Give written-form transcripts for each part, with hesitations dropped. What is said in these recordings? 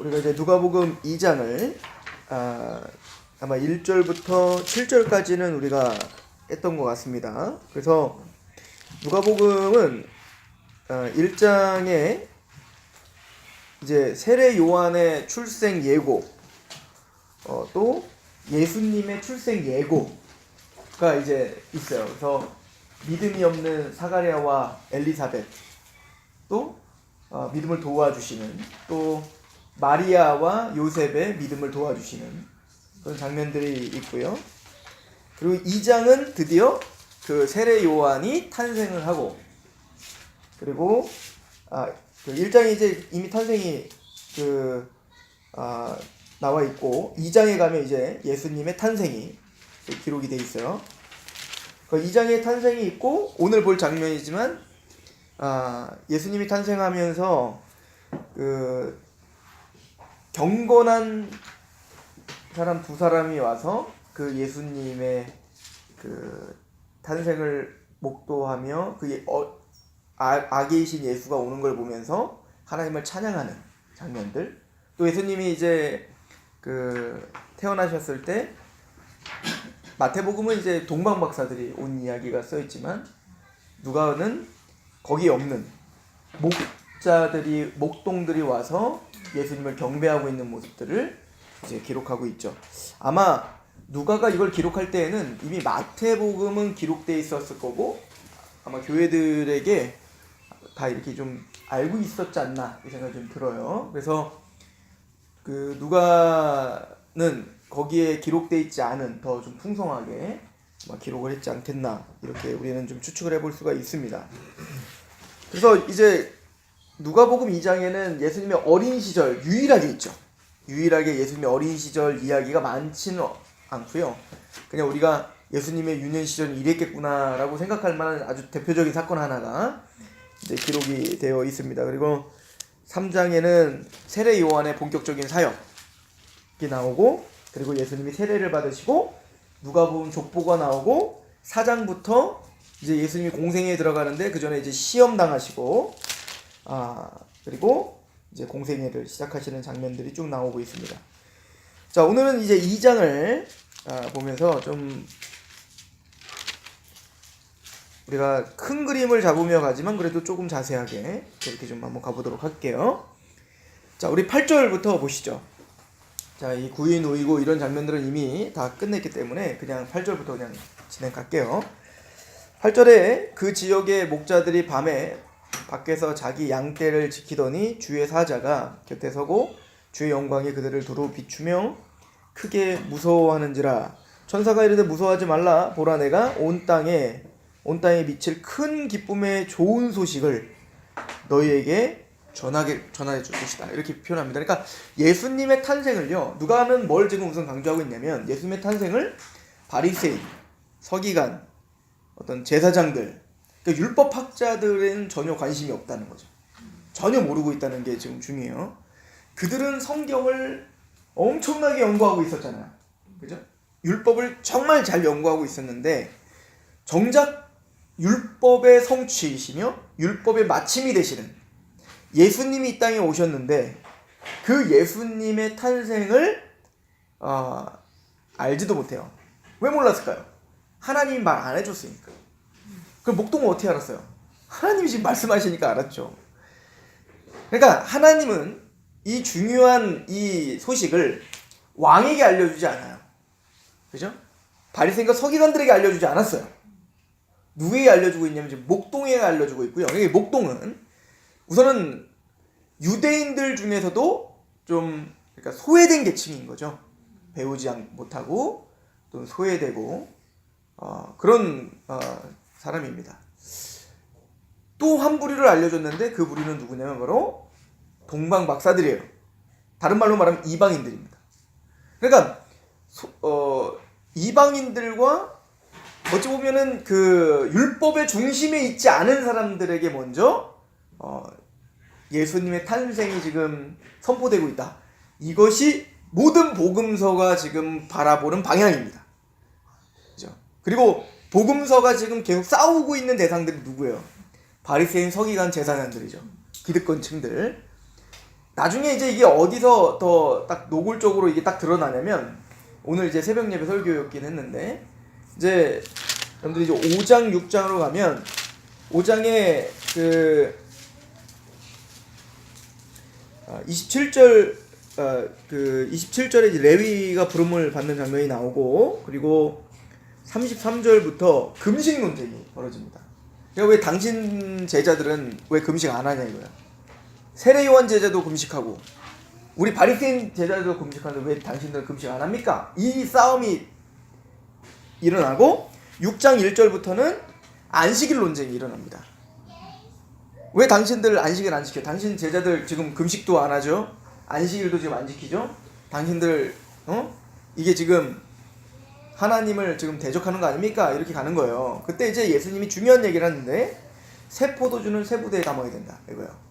우리가 이제 누가복음 2장을 아마 1절부터 7절까지는 우리가 했던 것 같습니다. 그래서 누가복음은 1장에 이제 세례 요한의 출생 예고, 또 예수님의 출생 예고가 이제 있어요. 그래서 믿음이 없는 사가랴와 엘리사벳, 또 믿음을 도와주시는, 또 마리아와 요셉의 믿음을 도와주시는 그런 장면들이 있고요. 그리고 2장은 드디어 그 세례 요한이 탄생을 하고, 그리고 그 1장에 이제 이미 탄생이 나와 있고, 2장에 가면 이제 예수님의 탄생이 기록이 돼 있어요. 그 2장에 탄생이 있고, 오늘 볼 장면이지만 예수님이 탄생하면서 그 경건한 사람 두 사람이 와서 그 예수님의 그 탄생을 목도하며 그 아기이신 예수가 오는 걸 보면서 하나님을 찬양하는 장면들, 또 예수님이 이제 그 태어나셨을 때 마태복음은 이제 동방 박사들이 온 이야기가 써 있지만, 누가는 거기 없는 목동들이 와서 예수님을 경배하고 있는 모습들을 이제 기록하고 있죠. 아마 누가가 이걸 기록할 때에는 이미 마태복음은 기록되어 있었을 거고, 아마 교회들에게 다 이렇게 좀 알고 있었지 않나 이 생각이 좀 들어요. 그래서 그 누가는 거기에 기록되어 있지 않은 더 좀 풍성하게 기록을 했지 않겠나, 이렇게 우리는 좀 추측을 해볼 수가 있습니다. 그래서 이제 누가복음 2장에는 예수님의 어린 시절 유일하게 있죠. 유일하게 예수님의 어린 시절 이야기가 많지는 않고요. 그냥 우리가 예수님의 유년 시절이 이랬겠구나라고 생각할 만한 아주 대표적인 사건 하나가 이제 기록이 되어 있습니다. 그리고 3장에는 세례 요한의 본격적인 사역이 나오고, 그리고 예수님이 세례를 받으시고 누가복음 족보가 나오고, 4장부터 이제 예수님이 공생에 들어가는데 그 전에 이제 시험 당하시고 그리고 이제 공생애를 시작하시는 장면들이 쭉 나오고 있습니다. 자, 오늘은 이제 2장을 보면서 좀 우리가 큰 그림을 잡으며 가지만 그래도 조금 자세하게 이렇게 좀 한번 가보도록 할게요. 자, 우리 8절부터 보시죠. 자, 이 구인 놓이고 이런 장면들은 이미 다 끝냈기 때문에 그냥 8절부터 그냥 진행 갈게요. 8절에 그 지역의 목자들이 밤에 밖에서 자기 양떼를 지키더니 주의 사자가 곁에 서고 주의 영광이 그들을 두루 비추며 크게 무서워하는지라. 천사가 이르되 무서워하지 말라. 보라, 내가 온 땅에 미칠 큰 기쁨의 좋은 소식을 너희에게 전하게 줄 것이다. 이렇게 표현합니다. 그러니까 예수님의 탄생을요, 누가는 뭘 지금 우선 강조하고 있냐면, 예수님의 탄생을 바리새인, 서기관, 어떤 제사장들, 그러니까 율법학자들은 전혀 관심이 없다는 거죠. 전혀 모르고 있다는 게 지금 중요해요. 그들은 성경을 엄청나게 연구하고 있었잖아요. 그죠? 율법을 정말 잘 연구하고 있었는데, 정작 율법의 성취이시며 율법의 마침이 되시는 예수님이 이 땅에 오셨는데, 그 예수님의 탄생을 알지도 못해요. 왜 몰랐을까요? 하나님이 말 안 해줬으니까. 그럼 목동은 어떻게 알았어요? 하나님이 지금 말씀하시니까 알았죠. 그러니까 하나님은 이 중요한 이 소식을 왕에게 알려주지 않아요. 그죠? 바리새인과 서기관들에게 알려주지 않았어요. 누구에게 알려주고 있냐면 지금 목동에게 알려주고 있고요. 여기 목동은 우선은 유대인들 중에서도 좀 그러니까 소외된 계층인 거죠. 배우지 못하고 또 소외되고 그런 사람입니다. 또 한 부류를 알려줬는데, 그 부류는 누구냐면 바로 동방 박사들이에요. 다른 말로 말하면 이방인들입니다. 그러니까 이방인들과 어찌 보면은 그 율법의 중심에 있지 않은 사람들에게 먼저 예수님의 탄생이 지금 선포되고 있다. 이것이 모든 복음서가 지금 바라보는 방향입니다. 그죠? 그리고 복음서가 지금 계속 싸우고 있는 대상들이 누구예요? 바리새인, 서기관, 제사장들이죠. 기득권층들. 나중에 이제 이게 어디서 더 딱 노골적으로 이게 딱 드러나냐면 오늘 이제 새벽 예배 설교였긴 했는데 이제 여러분들이 이제 5장 6장으로 가면 5장에 그 27절 그 27절에 이제 레위가 부름을 받는 장면이 나오고 그리고 33절부터 금식 논쟁이 벌어집니다. 그러니까 왜 당신 제자들은 왜 금식 안 하냐 이거야. 세례 요한 제자도 금식하고 우리 바리새인 제자들도 금식하는데 왜 당신들은 금식 안 합니까? 이 싸움이 일어나고 6장 1절부터는 안식일 논쟁이 일어납니다. 왜 당신들 안식일 안 지켜? 당신 제자들 지금 금식도 안 하죠? 안식일도 지금 안 지키죠? 당신들 이게 지금 하나님을 지금 대적하는 거 아닙니까? 이렇게 가는 거예요. 그때 이제 예수님이 중요한 얘기를 하는데 새 포도주는 새 부대에 담아야 된다 이거예요.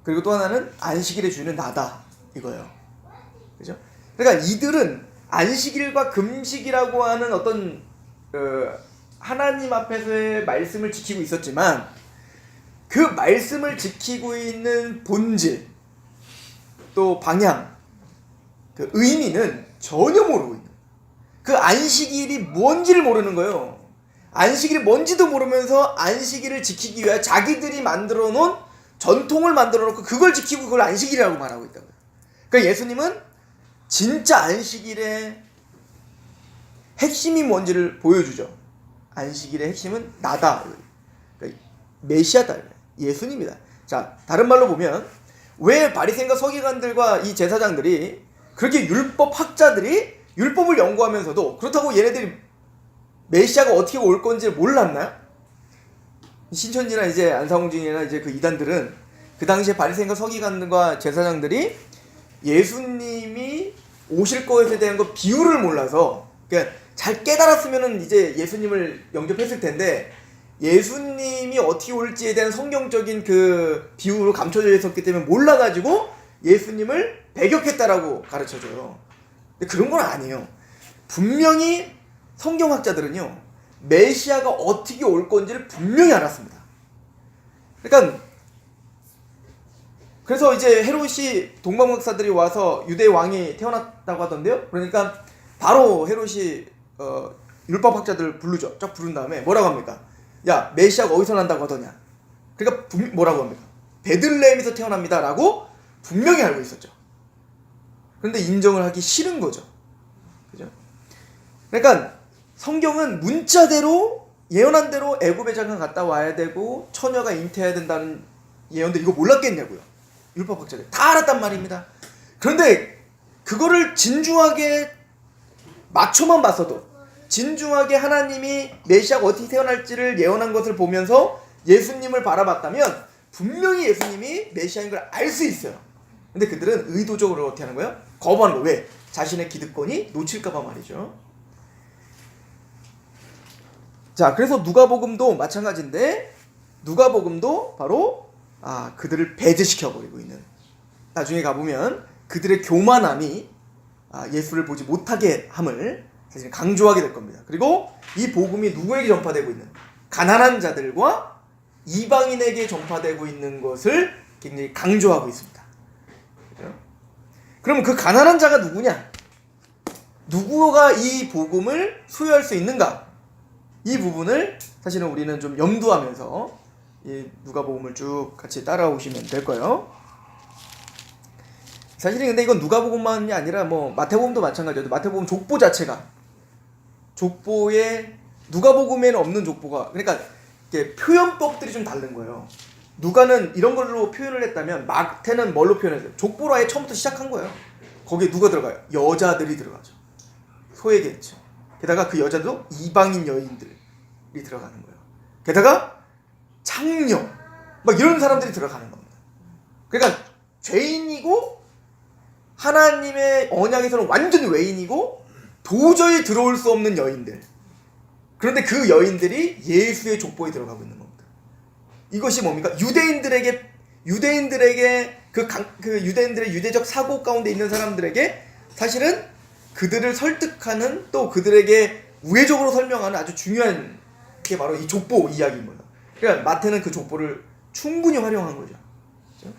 그리고 또 하나는 안식일의 주인은 나다 이거예요. 그죠? 그러니까 이들은 안식일과 금식이라고 하는 어떤 하나님 앞에서의 말씀을 지키고 있었지만 그 말씀을 지키고 있는 본질 또 방향 그 의미는 전혀 모르고 있는 그 안식일이 뭔지를 모르는 거예요. 안식일이 뭔지도 모르면서 안식일을 지키기 위해 자기들이 만들어 놓은 전통을 만들어 놓고 그걸 지키고 그걸 안식일이라고 말하고 있다고요. 그러니까 예수님은 진짜 안식일의 핵심이 뭔지를 보여주죠. 안식일의 핵심은 나다. 그러니까 메시아다. 예수님이다. 자, 다른 말로 보면 왜 바리새인과 서기관들과 이 제사장들이 그렇게 율법 학자들이 율법을 연구하면서도 그렇다고 얘네들이 메시아가 어떻게 올 건지 몰랐나요? 신천지나 이제 안사홍진이나 이제 그 이단들은 그 당시에 바리새인과 서기관과 제사장들이 예수님이 오실 것에 대한 거 비율을 몰라서 그러니까 잘 깨달았으면은 이제 예수님을 영접했을 텐데 예수님이 어떻게 올지에 대한 성경적인 그 비율로 감춰져 있었기 때문에 몰라가지고 예수님을 배격했다라고 가르쳐줘요. 근데 그런 건 아니에요. 분명히 성경학자들은요 메시아가 어떻게 올 건지를 분명히 알았습니다. 그러니까 그래서 이제 헤롯이 동방박사들이 와서 유대 왕이 태어났다고 하던데요. 그러니까 바로 헤롯이 율법학자들을 부르죠. 쫙 부른 다음에 뭐라고 합니까? 야 메시아가 어디서 난다고 하더냐. 그러니까 뭐라고 합니까? 베들레헴에서 태어납니다 라고 분명히 알고 있었죠. 그런데 인정을 하기 싫은 거죠. 그죠? 그러니까 성경은 문자대로 예언한 대로 애굽에 잠깐 갔다 와야 되고 처녀가 잉태해야 된다는 예언들 이거 몰랐겠냐고요. 율법학자들 다 알았단 말입니다. 그런데 그거를 진중하게 맞춰만 봤어도 진중하게 하나님이 메시아가 어떻게 태어날지를 예언한 것을 보면서 예수님을 바라봤다면 분명히 예수님이 메시아인 걸 알 수 있어요. 근데 그들은 의도적으로 어떻게 하는 거예요? 거부하는 거예요. 왜? 자신의 기득권이 놓칠까봐 말이죠. 자, 그래서 누가복음도 마찬가지인데 누가복음도 바로 그들을 배제시켜버리고 있는 나중에 가보면 그들의 교만함이 예수를 보지 못하게 함을 사실 강조하게 될 겁니다. 그리고 이 복음이 누구에게 전파되고 있는 가난한 자들과 이방인에게 전파되고 있는 것을 굉장히 강조하고 있습니다. 그러면 그 가난한 자가 누구냐? 누구가 이 복음을 소유할 수 있는가? 이 부분을 사실은 우리는 좀 염두하면서 이 누가복음을 쭉 같이 따라오시면 될 거예요. 사실은 근데 이건 누가복음만이 아니라 뭐 마태복음도 마찬가지예요. 마태복음 족보 자체가 족보에 누가복음에는 없는 족보가 그러니까 이게 표현법들이 좀 다른 거예요. 누가는 이런 걸로 표현을 했다면 마태는 뭘로 표현했어요? 족보로 아예 처음부터 시작한 거예요. 거기에 누가 들어가요? 여자들이 들어가죠. 소외계층. 게다가 그 여자도 이방인 여인들이 들어가는 거예요. 게다가 창녀 막 이런 사람들이 들어가는 겁니다. 그러니까 죄인이고 하나님의 언약에서는 완전 외인이고 도저히 들어올 수 없는 여인들. 그런데 그 여인들이 예수의 족보에 들어가고 있는 겁니다. 이것이 뭡니까? 유대인들에게 그 유대인들의 유대적 사고 가운데 있는 사람들에게 사실은 그들을 설득하는 또 그들에게 우회적으로 설명하는 아주 중요한 게 바로 이 족보 이야기인 거예요. 그러니까 마태는 그 족보를 충분히 활용한 거죠. 그렇죠?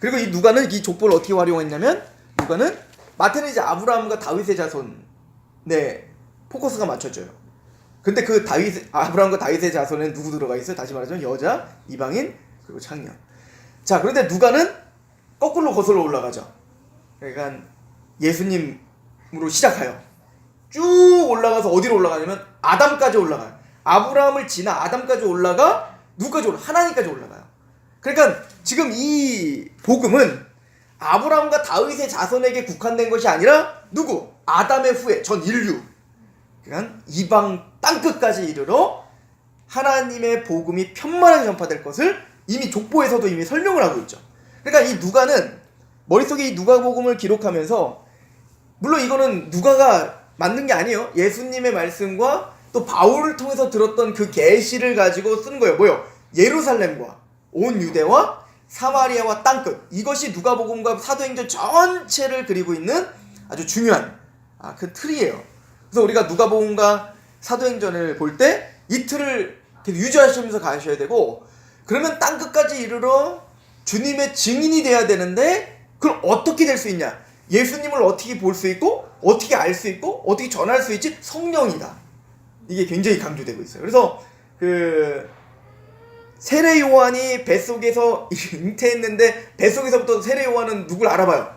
그리고 이 누가는 이 족보를 어떻게 활용했냐면 누가는 마태는 이제 아브라함과 다윗의 자손 포커스가 맞춰져요. 근데 그 아브라함과 다윗의 자손에 누구 들어가 있어요? 다시 말하자면 여자, 이방인, 그리고 창녀. 자, 그런데 누가는 거꾸로 거슬러 올라가죠. 그러니까 예수님으로 시작해요. 쭉 올라가서 어디로 올라가냐면 아담까지 올라가요. 아브라함을 지나 아담까지 올라가 누구까지 올라가? 하나님까지 올라가요. 그러니까 지금 이 복음은 아브라함과 다윗의 자손에게 국한된 것이 아니라 누구? 아담의 후예, 전 인류. 그러니까 이방 땅끝까지 이르러 하나님의 복음이 편만하게 전파될 것을 이미 족보에서도 이미 설명을 하고 있죠. 그러니까 이 누가는 머릿속에 이 누가복음을 기록하면서 물론 이거는 누가가 만든 게 아니에요. 예수님의 말씀과 또 바울을 통해서 들었던 그 계시를 가지고 쓴 거예요. 뭐요? 예루살렘과 온 유대와 사마리아와 땅끝, 이것이 누가복음과 사도행전 전체를 그리고 있는 아주 중요한 그 틀이에요. 그래서 우리가 누가복음과 사도행전을 볼 때 이 틀을 계속 유지하시면서 가셔야 되고, 그러면 땅끝까지 이르러 주님의 증인이 돼야 되는데 그걸 어떻게 될 수 있냐? 예수님을 어떻게 볼 수 있고 어떻게 알 수 있고 어떻게 전할 수 있지? 성령이다. 이게 굉장히 강조되고 있어요. 그래서 그 세례 요한이 뱃속에서 잉태했는데 뱃속에서부터 세례 요한은 누굴 알아봐요?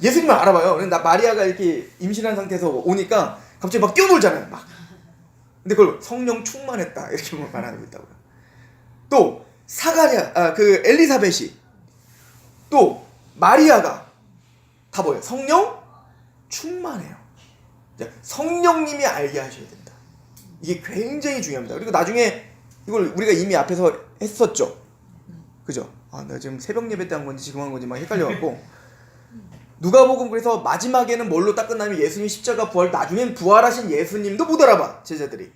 예수님을 알아봐요. 나 마리아가 이렇게 임신한 상태에서 오니까 갑자기 막 뛰어놀잖아요. 막. 근데 그걸 성령 충만했다 이렇게 말하고 있다고요. 또 사가랴, 그 엘리사벳이, 또 마리아가 다 뭐예요? 성령 충만해요. 성령님이 알게 하셔야 된다. 이게 굉장히 중요합니다. 그리고 나중에 이걸 우리가 이미 앞에서 했었죠. 그죠? 나 지금 새벽 예배 때 한 건지 지금 한 건지 막 헷갈려갖고. 누가복음 그래서 마지막에는 뭘로 딱 끝나면 예수님 십자가 부활, 나중엔 부활하신 예수님도 못 알아봐, 제자들이.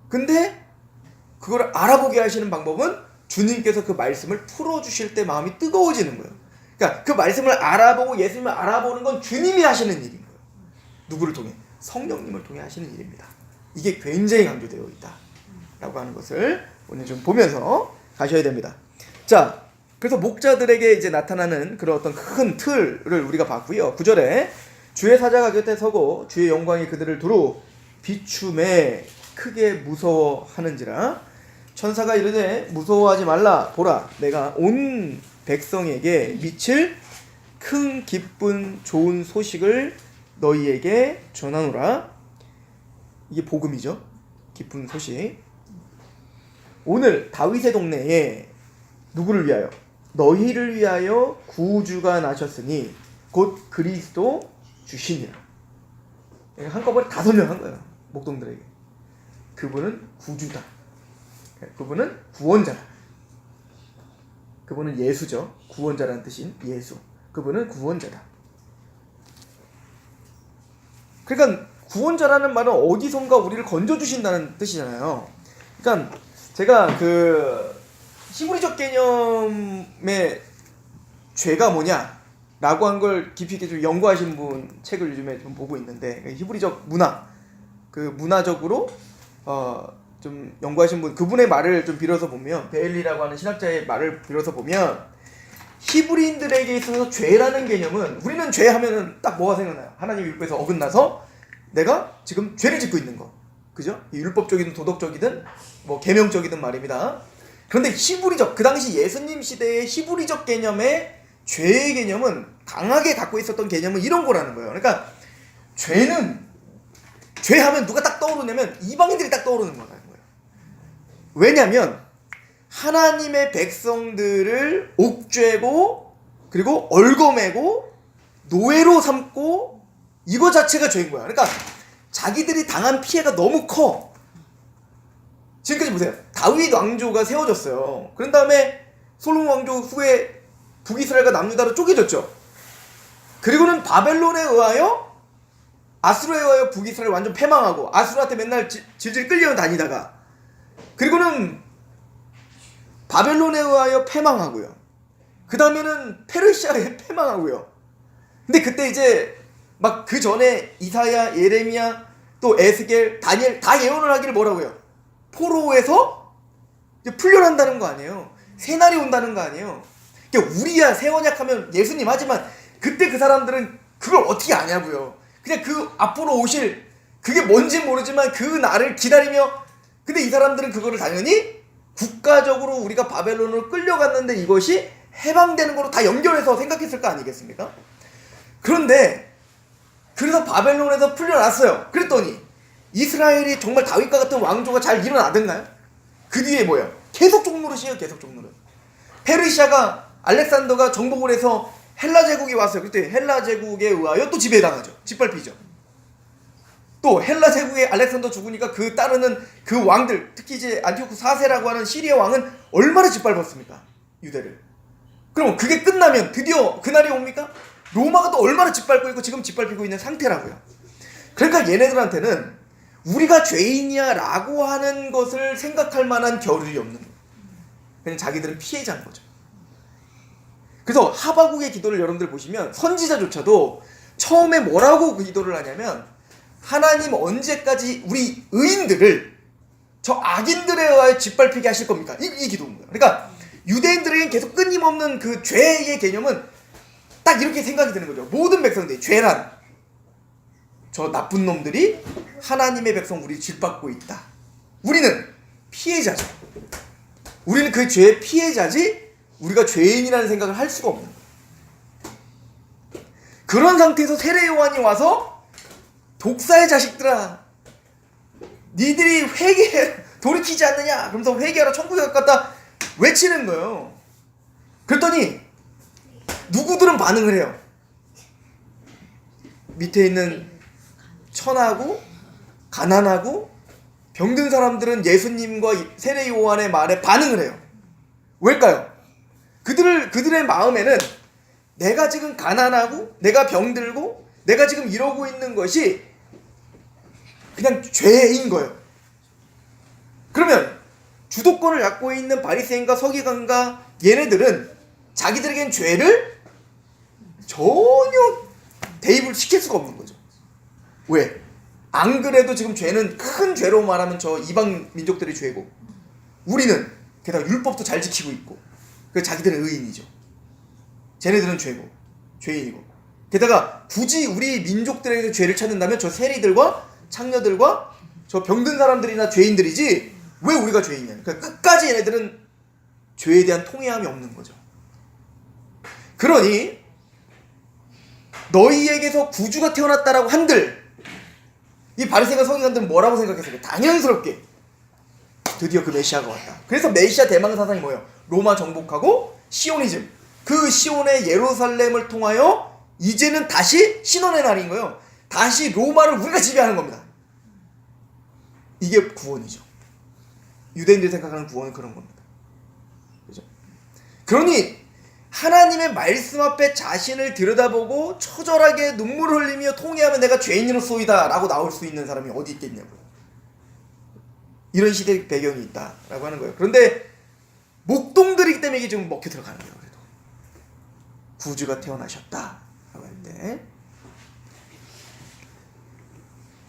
근데 그걸 알아보게 하시는 방법은 주님께서 그 말씀을 풀어주실 때 마음이 뜨거워지는 거예요. 그러니까 그 말씀을 알아보고 예수님을 알아보는 건 주님이 하시는 일인 거예요. 누구를 통해? 성령님을 통해 하시는 일입니다. 이게 굉장히 강조되어 있다 라고 하는 것을 오늘 좀 보면서 가셔야 됩니다. 자, 그래서 목자들에게 이제 나타나는 그런 어떤 큰 틀을 우리가 봤고요. 9절에 주의 사자가 곁에 서고 주의 영광이 그들을 두루 비춤에 크게 무서워하는지라. 천사가 이르되 무서워하지 말라. 보라, 내가 온 백성에게 미칠 큰 기쁜 좋은 소식을 너희에게 전하노라. 이게 복음이죠. 기쁜 소식. 오늘 다윗의 동네에 누구를 위하여? 너희를 위하여 구주가 나셨으니 곧 그리스도 주시니라. 한꺼번에 다 설명한 거예요. 목동들에게. 그분은 구주다. 그분은 구원자다. 그분은 예수죠. 구원자라는 뜻인 예수. 그분은 구원자다. 그러니까 구원자라는 말은 어디선가 우리를 건져주신다는 뜻이잖아요. 그러니까 제가 그 히브리적 개념의 죄가 뭐냐라고 한 걸 깊이 있게 좀 연구하신 분 책을 요즘에 좀 보고 있는데, 히브리적 문화, 그 문화적으로 좀 연구하신 분, 그분의 말을 좀 빌어서 보면, 베일리라고 하는 신학자의 말을 빌어서 보면, 히브리인들에게 있어서 죄라는 개념은, 우리는 죄하면은 딱 뭐가 생각나요? 하나님 율법에서 어긋나서 내가 지금 죄를 짓고 있는 거, 그죠? 율법적이든 도덕적이든 뭐 계명적이든 말입니다. 그런데 히브리적, 그 당시 예수님 시대의 히브리적 개념의 죄의 개념은, 강하게 갖고 있었던 개념은 이런 거라는 거예요. 그러니까 죄하면 누가 딱 떠오르냐면 이방인들이 딱 떠오르는 거라는 거예요. 왜냐면 하나님의 백성들을 옥죄고 그리고 얽어매고 노예로 삼고 이거 자체가 죄인 거야. 그러니까 자기들이 당한 피해가 너무 커. 지금까지 보세요. 다윗 왕조가 세워졌어요. 그런 다음에 솔로몬 왕조 후에 북이스라엘과 남유다로 쪼개졌죠. 그리고는 바벨론에 의하여, 아수르에 의하여 북이스라엘 완전 패망하고, 아수르한테 맨날 질질 끌려 다니다가, 그리고는 바벨론에 의하여 패망하고요. 그 다음에는 페르시아에 패망하고요. 근데 그때 이제 막 그 전에 이사야, 예레미야, 또 에스겔, 다니엘 다 예언을 하기를 뭐라고요? 포로에서 이제 풀려난다는 거 아니에요. 새 날이 온다는 거 아니에요. 그러니까 우리야 새 언약하면 예수님 하지만 그때 그 사람들은 그걸 어떻게 아냐고요. 그냥 그 앞으로 오실 그게 뭔지 모르지만 그 날을 기다리며, 근데 이 사람들은 그거를 당연히 국가적으로 우리가 바벨론으로 끌려갔는데 이것이 해방되는 거로 다 연결해서 생각했을 거 아니겠습니까? 그런데 그래서 바벨론에서 풀려났어요. 그랬더니 이스라엘이 정말 다윗과 같은 왕조가 잘 일어나던가요? 그 뒤에 뭐예요? 계속 종노릇이에요. 계속 종노릇. 페르시아가 알렉산더가 정복을 해서 헬라 제국이 왔어요. 그때 헬라 제국에 의하여 또 지배당하죠. 짓밟히죠. 또 헬라 제국에 알렉산더 죽으니까 그 따르는 그 왕들, 특히 이제 안티오쿠 4세라고 하는 시리아 왕은 얼마나 짓밟았습니까? 유대를. 그럼 그게 끝나면 드디어 그날이 옵니까? 로마가 또 얼마나 짓밟고 있고 지금 짓밟히고 있는 상태라고요. 그러니까 얘네들한테는 우리가 죄인이야 라고 하는 것을 생각할 만한 겨를이 없는 거예요. 그냥 자기들은 피해자인 거죠. 그래서 하바국의 기도를 여러분들 보시면 선지자조차도 처음에 뭐라고 그 기도를 하냐면, 하나님 언제까지 우리 의인들을 저 악인들에 의하여 짓밟히게 하실 겁니까? 이 기도인 거예요. 그러니까 유대인들에겐 계속 끊임없는 그 죄의 개념은 딱 이렇게 생각이 드는 거죠. 모든 백성들이 죄란 저 나쁜 놈들이 하나님의 백성 우리를 짓밟고 있다. 우리는 피해자죠. 우리는 그 죄의 피해자지 우리가 죄인이라는 생각을 할 수가 없는 거예요. 그런 상태에서 세례 요한이 와서 독사의 자식들아, 니들이 돌이키지 않느냐 그러면서 회개하러 천국에 갔다 외치는 거예요. 그랬더니 누구들은 반응을 해요. 밑에 있는 천하고 가난하고 병든 사람들은 예수님과 세례 요한의 말에 반응을 해요. 왜일까요? 그들의 마음에는 내가 지금 가난하고 내가 병들고 내가 지금 이러고 있는 것이 그냥 죄인 거예요. 그러면 주도권을 갖고 있는 바리새인과 서기관과 얘네들은 자기들에겐 죄를 전혀 대입을 시킬 수가 없는 거죠. 왜? 안 그래도 지금 죄는 큰 죄로 말하면 저 이방 민족들의 죄고, 우리는 게다가 율법도 잘 지키고 있고, 그 자기들은 의인이죠. 쟤네들은 죄고 죄인이고, 게다가 굳이 우리 민족들에게 죄를 찾는다면 저 세리들과 창녀들과 저 병든 사람들이나 죄인들이지 왜 우리가 죄인이냐. 그러니까 끝까지 얘네들은 죄에 대한 통회함이 없는 거죠. 그러니 너희에게서 구주가 태어났다라고 한들 이 바리새인과 서기관들은 뭐라고 생각했어요? 당연스럽게 드디어 그 메시아가 왔다. 그래서 메시아 대망 사상이 뭐예요? 로마 정복하고 시오니즘. 그 시온의 예루살렘을 통하여 이제는 다시 신원의 날인 거예요. 다시 로마를 우리가 지배하는 겁니다. 이게 구원이죠. 유대인들이 생각하는 구원은 그런 겁니다. 그죠? 그러니 하나님의 말씀 앞에 자신을 들여다보고 처절하게 눈물을 흘리며 통회하면 내가 죄인으로소이다 라고 나올 수 있는 사람이 어디 있겠냐고요. 이런 시대 배경이 있다라고 하는 거예요. 그런데 목동들이기 때문에 이게 좀 먹혀 들어가는 거예요. 그래도 구주가 태어나셨다라고 할 때,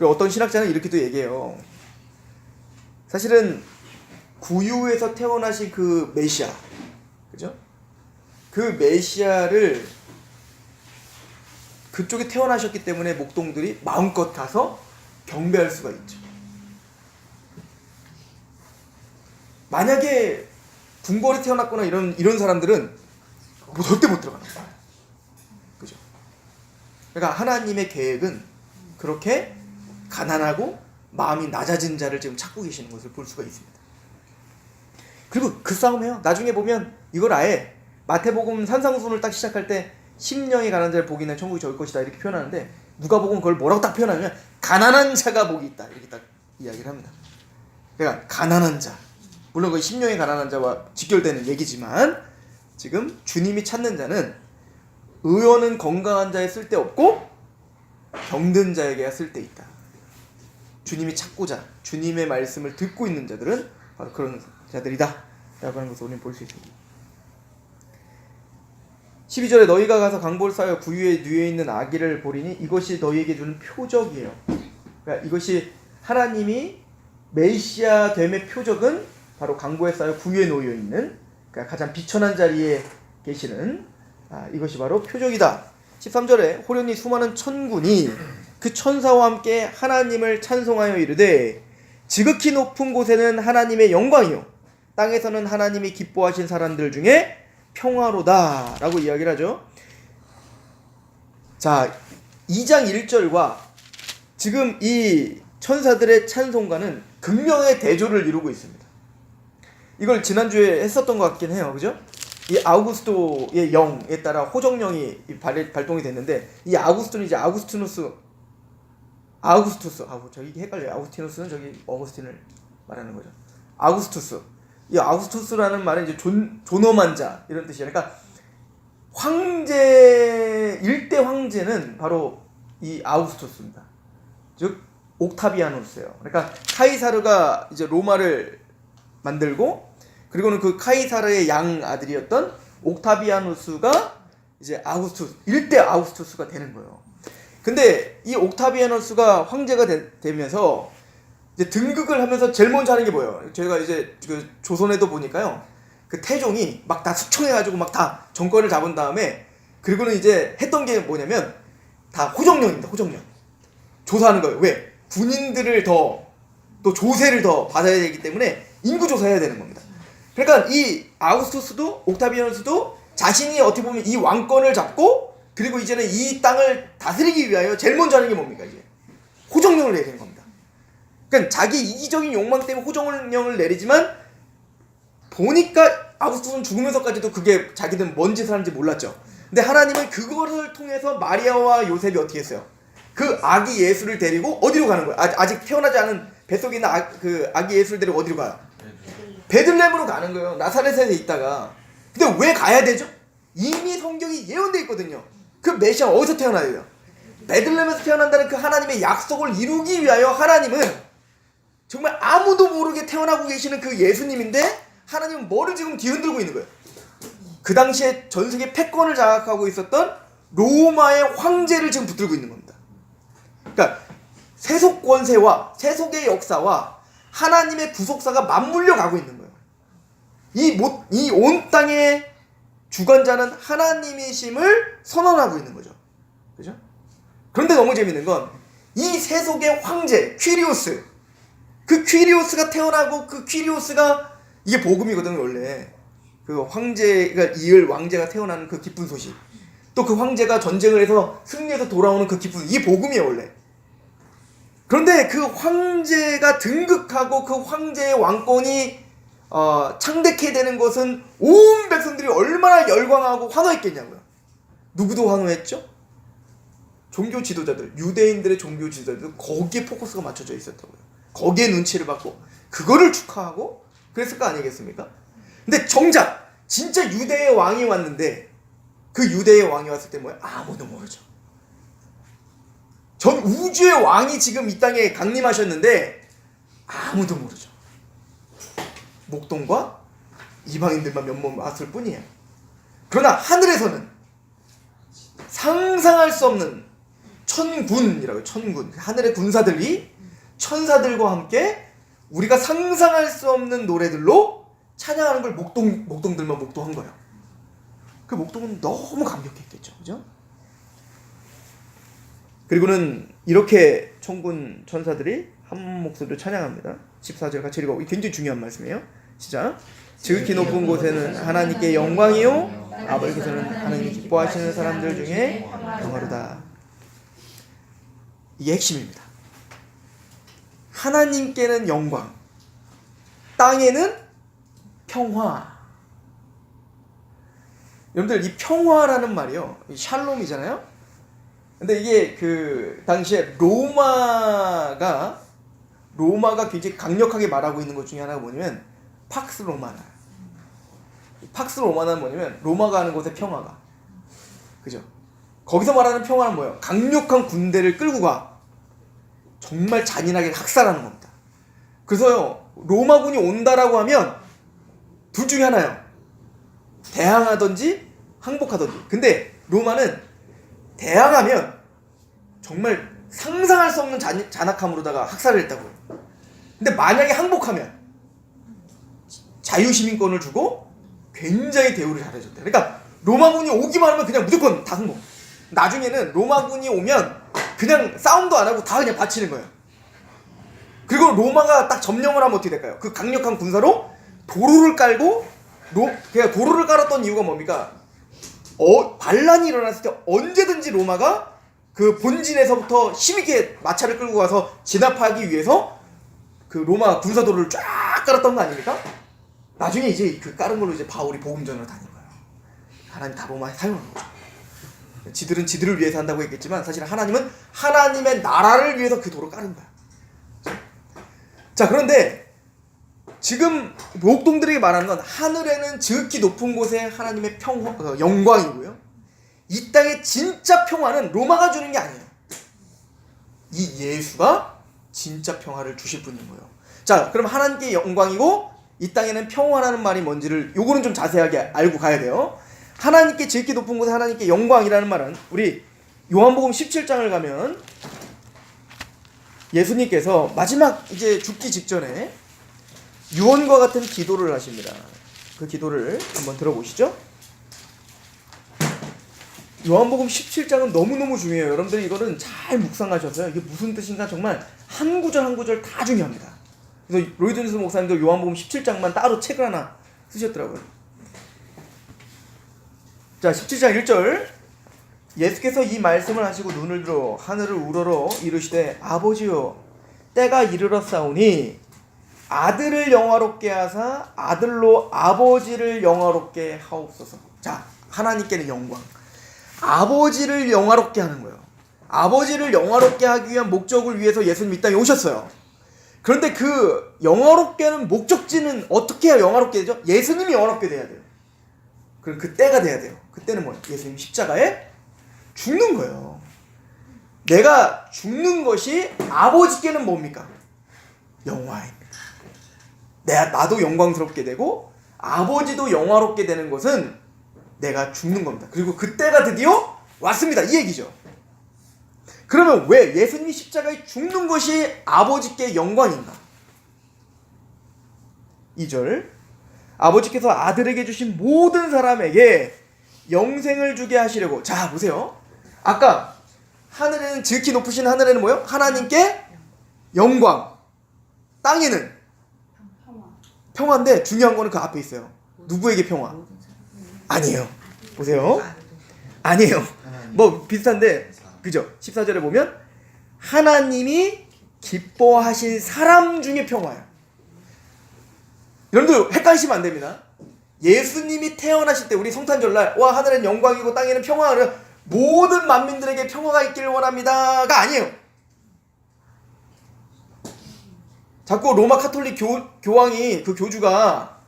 어떤 신학자는 이렇게도 얘기해요. 사실은 구유에서 태어나신 그 메시아, 그죠? 그 메시아를 그쪽에 태어나셨기 때문에 목동들이 마음껏 가서 경배할 수가 있죠. 만약에 궁궐에 태어났거나 이런 사람들은 뭐 절대 못 들어가는 거예요. 그죠? 그러니까 하나님의 계획은 그렇게 가난하고 마음이 낮아진 자를 지금 찾고 계시는 것을 볼 수가 있습니다. 그리고 그 싸움이에요. 나중에 보면 이걸 아예 마태복음 산상수훈을 딱 시작할 때 심령이 가난한 자를 복이 있는 천국이 저일 것이다 이렇게 표현하는데, 누가복음 그걸 뭐라고 딱 표현하냐면 가난한 자가 복이 있다 이렇게 딱 이야기를 합니다. 그러니까 가난한 자, 물론 그 심령이 가난한 자와 직결되는 얘기지만 지금 주님이 찾는 자는 의원은 건강한 자에 쓸데없고 병든 자에게야 쓸데있다. 주님이 찾고자 주님의 말씀을 듣고 있는 자들은 바로 그런 자들이다 라고 하는 것을 우리는 볼 수 있습니다. 12절에 너희가 가서 강보를 쌓여 구유에 누워있는 아기를 보리니 이것이 너희에게 주는 표적이에요. 그러니까 이것이 하나님이 메시아 됨의 표적은 바로 강보에 쌓여 구유에 놓여있는 그러니까 가장 비천한 자리에 계시는 이것이 바로 표적이다. 13절에 호련히 수많은 천군이 그 천사와 함께 하나님을 찬송하여 이르되 지극히 높은 곳에는 하나님의 영광이요 땅에서는 하나님이 기뻐하신 사람들 중에 평화로다 라고 이야기를 하죠. 자, 2장 1절과 지금 이 천사들의 찬송가는 극명의 대조를 이루고 있습니다. 이걸 지난주에 했었던 것 같긴 해요. 그죠? 이 아우구스토의 영에 따라 호정령이 발동이 됐는데, 이 아우구스토는 이제 아우구스투스, 저기 헷갈려요. 아우구스티누스는 저기 어거스틴을 말하는 거죠. 아우구스투스. 이 아우구스투스라는 말은 이제 존엄한 자 이런 뜻이에요. 그러니까 일대 황제는 바로 이 아우구스투스입니다. 즉 옥타비아누스예요. 그러니까 카이사르가 이제 로마를 만들고, 그리고는 그 카이사르의 양 아들이었던 옥타비아누스가 이제 일대 아우구스투스가 되는 거예요. 근데 이 옥타비아누스가 황제가 되면서 이제 등극을 하면서 제일 먼저 하는 게 뭐예요? 저희가 이제 그 조선에도 보니까요, 그 태종이 막 다 숙청해가지고 막 다 정권을 잡은 다음에, 그리고는 이제 했던 게 뭐냐면 다 호정령입니다. 호정령. 조사하는 거예요. 왜? 군인들을 또 조세를 더 받아야 되기 때문에 인구 조사해야 되는 겁니다. 그러니까 이 아우구스투스도 옥타비아누스도 자신이 어떻게 보면 이 왕권을 잡고, 그리고 이제는 이 땅을 다스리기 위하여 제일 먼저 하는 게 뭡니까? 이제 호정령을 내리는 겁니다. 그러니까 자기 이기적인 욕망 때문에 호정령을 내리지만, 보니까 아우구스투스는 죽으면서까지도 그게 자기는 뭔 짓을 하는지 몰랐죠. 근데 하나님은 그거를 통해서 마리아와 요셉이 어떻게 했어요? 그 아기 예수를 데리고 어디로 가는 거예요? 아직 태어나지 않은 뱃속에 있는 그 아기 예수를 데리고 어디로 가요? 베들레헴으로 가는 거예요. 나사렛에 있다가. 근데 왜 가야 되죠? 이미 성경이 예언되어 있거든요. 그 메시아 어디서 태어나야 돼요? 베들레헴에서 태어난다는 그 하나님의 약속을 이루기 위하여 하나님은 정말 아무도 모르게 태어나고 계시는 그 예수님인데, 하나님은 뭐를 지금 뒤흔들고 있는 거예요? 그 당시에 전 세계 패권을 장악하고 있었던 로마의 황제를 지금 붙들고 있는 겁니다. 그러니까 세속 권세와 세속의 역사와 하나님의 구속사가 맞물려 가고 있는 거예요. 이 온 땅의 주관자는 하나님이심을 선언하고 있는 거죠. 그죠? 그런데 너무 재밌는 건 이 세속의 황제 퀴리오스, 그 퀴리오스가 태어나고, 그 퀴리오스가, 이게 복음이거든요. 원래 그 황제가 이을 왕제가 태어나는 그 기쁜 소식, 또 그 황제가 전쟁을 해서 승리해서 돌아오는 그 기쁜, 이게 복음이에요 원래. 그런데 그 황제가 등극하고 그 황제의 왕권이 창대케 되는 것은 온 백성들이 얼마나 열광하고 환호했겠냐고요. 누구도 환호했죠? 종교 지도자들, 유대인들의 종교 지도자들, 거기에 포커스가 맞춰져 있었다고요. 거기에 눈치를 받고 그거를 축하하고 그랬을 거 아니겠습니까? 근데 정작 진짜 유대의 왕이 왔는데, 그 유대의 왕이 왔을 때 뭐야? 아무도 모르죠. 전 우주의 왕이 지금 이 땅에 강림하셨는데 아무도 모르죠. 목동과 이방인들만 몇몇 왔을 뿐이에요. 그러나 하늘에서는 상상할 수 없는 천군이라고요. 천군. 하늘의 군사들이 천사들과 함께 우리가 상상할 수 없는 노래들로 찬양하는 걸 목동들만 목도한 거예요. 그 목동은 너무 감격했겠죠. 그죠? 그리고는 이렇게 천군 천사들이 한 목소리로 찬양합니다. 14절 같이 읽어. 굉장히 중요한 말씀이에요. 시작. 지극히 높은 곳에는 하나님께 영광이요 아버지께서는 하나님이 기뻐하시는 사람들 중에 평화로다. 이게 핵심입니다. 하나님께는 영광, 땅에는 평화. 여러분들, 이 평화라는 말이요, 샬롬이잖아요. 근데 이게 그 당시에 로마가 굉장히 강력하게 말하고 있는 것 중에 하나가 뭐냐면 팍스 로마나. 팍스 로마나는 뭐냐면 로마가 하는 곳의 평화가, 그죠? 거기서 말하는 평화는 뭐예요? 강력한 군대를 끌고 가 정말 잔인하게 학살하는 겁니다. 그래서요, 로마군이 온다라고 하면 둘 중에 하나예요. 대항하든지 항복하든지. 근데 로마는 대항하면 정말 상상할 수 없는 잔악함으로다가 학살을 했다고요. 근데 만약에 항복하면 자유시민권을 주고 굉장히 대우를 잘해줬대. 그러니까 로마군이 오기만 하면 그냥 무조건 다 승복. 나중에는 로마군이 오면 그냥 싸움도 안 하고 다 그냥 바치는 거예요. 그리고 로마가 딱 점령을 하면 어떻게 될까요? 그 강력한 군사로 도로를 깔고 그냥 도로를 깔았던 이유가 뭡니까? 반란이 일어났을 때 언제든지 로마가 그 본진에서부터 힘있게 마차를 끌고 가서 진압하기 위해서 그 로마 군사도로를 쫙 깔았던 거 아닙니까? 나중에 이제 그 깔은 걸로 이제 바울이 복음전을 다닌 거예요. 하나님 다 로마에 사용한 거죠. 지들은 지들을 위해서 한다고 했겠지만 사실 하나님은 하나님의 나라를 위해서 그 도로 깔은 거야. 자, 그런데 지금 목동들에게 말하는 건 하늘에는 지극히 높은 곳에 하나님의 영광이고요. 이 땅의 진짜 평화는 로마가 주는 게 아니에요. 이 예수가 진짜 평화를 주실 분인 거예요. 자, 그럼 하나님께 영광이고 이 땅에는 평화라는 말이 뭔지를 요거는 좀 자세하게 알고 가야 돼요. 하나님께 지극히 높은 곳에 하나님께 영광이라는 말은 우리 요한복음 17장을 가면 예수님께서 마지막 이제 죽기 직전에 유언과 같은 기도를 하십니다. 그 기도를 한번 들어보시죠. 요한복음 17장은 너무너무 중요해요. 여러분들이 이거는 잘 묵상하셔서요. 이게 무슨 뜻인가 정말 한 구절 한 구절 다 중요합니다. 그래서 로이드 존스 목사님도 요한복음 17장만 따로 책을 하나 쓰셨더라고요. 자, 17장 1절. 예수께서 이 말씀을 하시고 눈을 들어 하늘을 우러러 이르시되 아버지여 때가 이르렀사오니 아들을 영화롭게 하사 아들로 아버지를 영화롭게 하옵소서. 자, 하나님께는 영광, 아버지를 영화롭게 하는 거예요. 아버지를 영화롭게 하기 위한 목적을 위해서 예수님 이 땅에 오셨어요. 그런데 그 영화롭게 하는 목적지는 어떻게 해야 영화롭게 되죠? 예수님이 영화롭게 돼야 돼요. 그럼 그 때가 돼야 돼요. 그때는 뭐예요? 예수님 십자가에 죽는 거예요. 내가 죽는 것이 아버지께는 뭡니까? 영화입니다. 나도 영광스럽게 되고 아버지도 영화롭게 되는 것은 내가 죽는 겁니다. 그리고 그때가 드디어 왔습니다. 이 얘기죠. 그러면 왜 예수님이 십자가에 죽는 것이 아버지께 영광인가? 2절. 아버지께서 아들에게 주신 모든 사람에게 영생을 주게 하시려고. 자, 보세요. 아까 하늘에는 지극히 높으신 하늘에는 뭐요? 하나님께 영광. 땅에는 평화인데 중요한 거는 그 앞에 있어요. 누구에게 평화? 아니에요. 보세요. 아니에요. 뭐 비슷한데 그죠? 14절에 보면 하나님이 기뻐하신 사람 중에 평화예요. 여러분들 헷갈리시면 안 됩니다. 예수님이 태어나실 때 우리 성탄절날 와 하늘엔 영광이고 땅에는 평화를 모든 만민들에게 평화가 있기를 원합니다가 아니에요. 자꾸 로마 카톨릭 교황이 그 교주가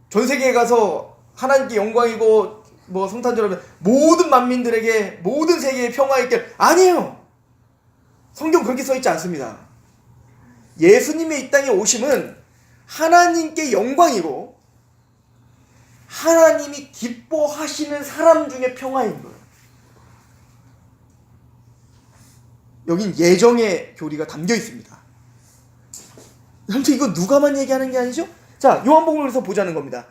전 세계에 가서 하나님께 영광이고 뭐 성탄절하면 모든 만민들에게 모든 세계에 평화 있길 아니에요. 성경 그렇게 써있지 않습니다. 예수님의 이 땅에 오심은 하나님께 영광이고 하나님이 기뻐하시는 사람 중에 평화인 거예요. 여긴 예정의 교리가 담겨 있습니다. 근데 이거 누가만 얘기하는 게 아니죠? 자, 요한복음에서 보자는 겁니다.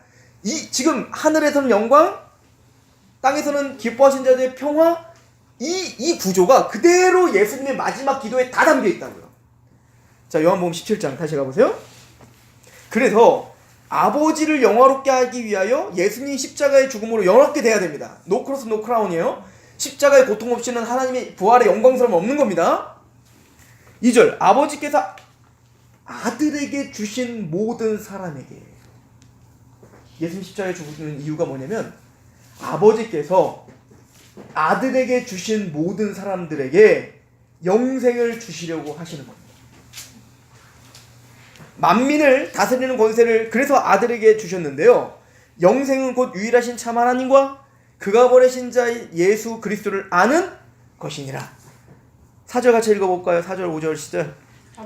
지금 하늘에서는 영광, 땅에서는 기뻐하신 자들의 평화, 이 구조가 그대로 예수님의 마지막 기도에 다 담겨 있다고요. 자, 요한복음 17장 다시 가보세요. 그래서 아버지를 영화롭게 하기 위하여 예수님이 십자가의 죽음으로 영화롭게 돼야 됩니다. 노 크로스 노 크라운이에요. 십자가의 고통 없이는 하나님의 부활의 영광스러움 없는 겁니다. 2절. 아버지께서 아들에게 주신 모든 사람에게. 예수님 십자가에 죽는 이유가 뭐냐면 아버지께서 아들에게 주신 모든 사람들에게 영생을 주시려고 하시는 겁니다. 만민을 다스리는 권세를 그래서 아들에게 주셨는데요. 영생은 곧 유일하신 참 하나님과 그가 보내신 자의 예수 그리스도를 아는 것이니라. 4절 같이 읽어볼까요? 4절 5절 시절.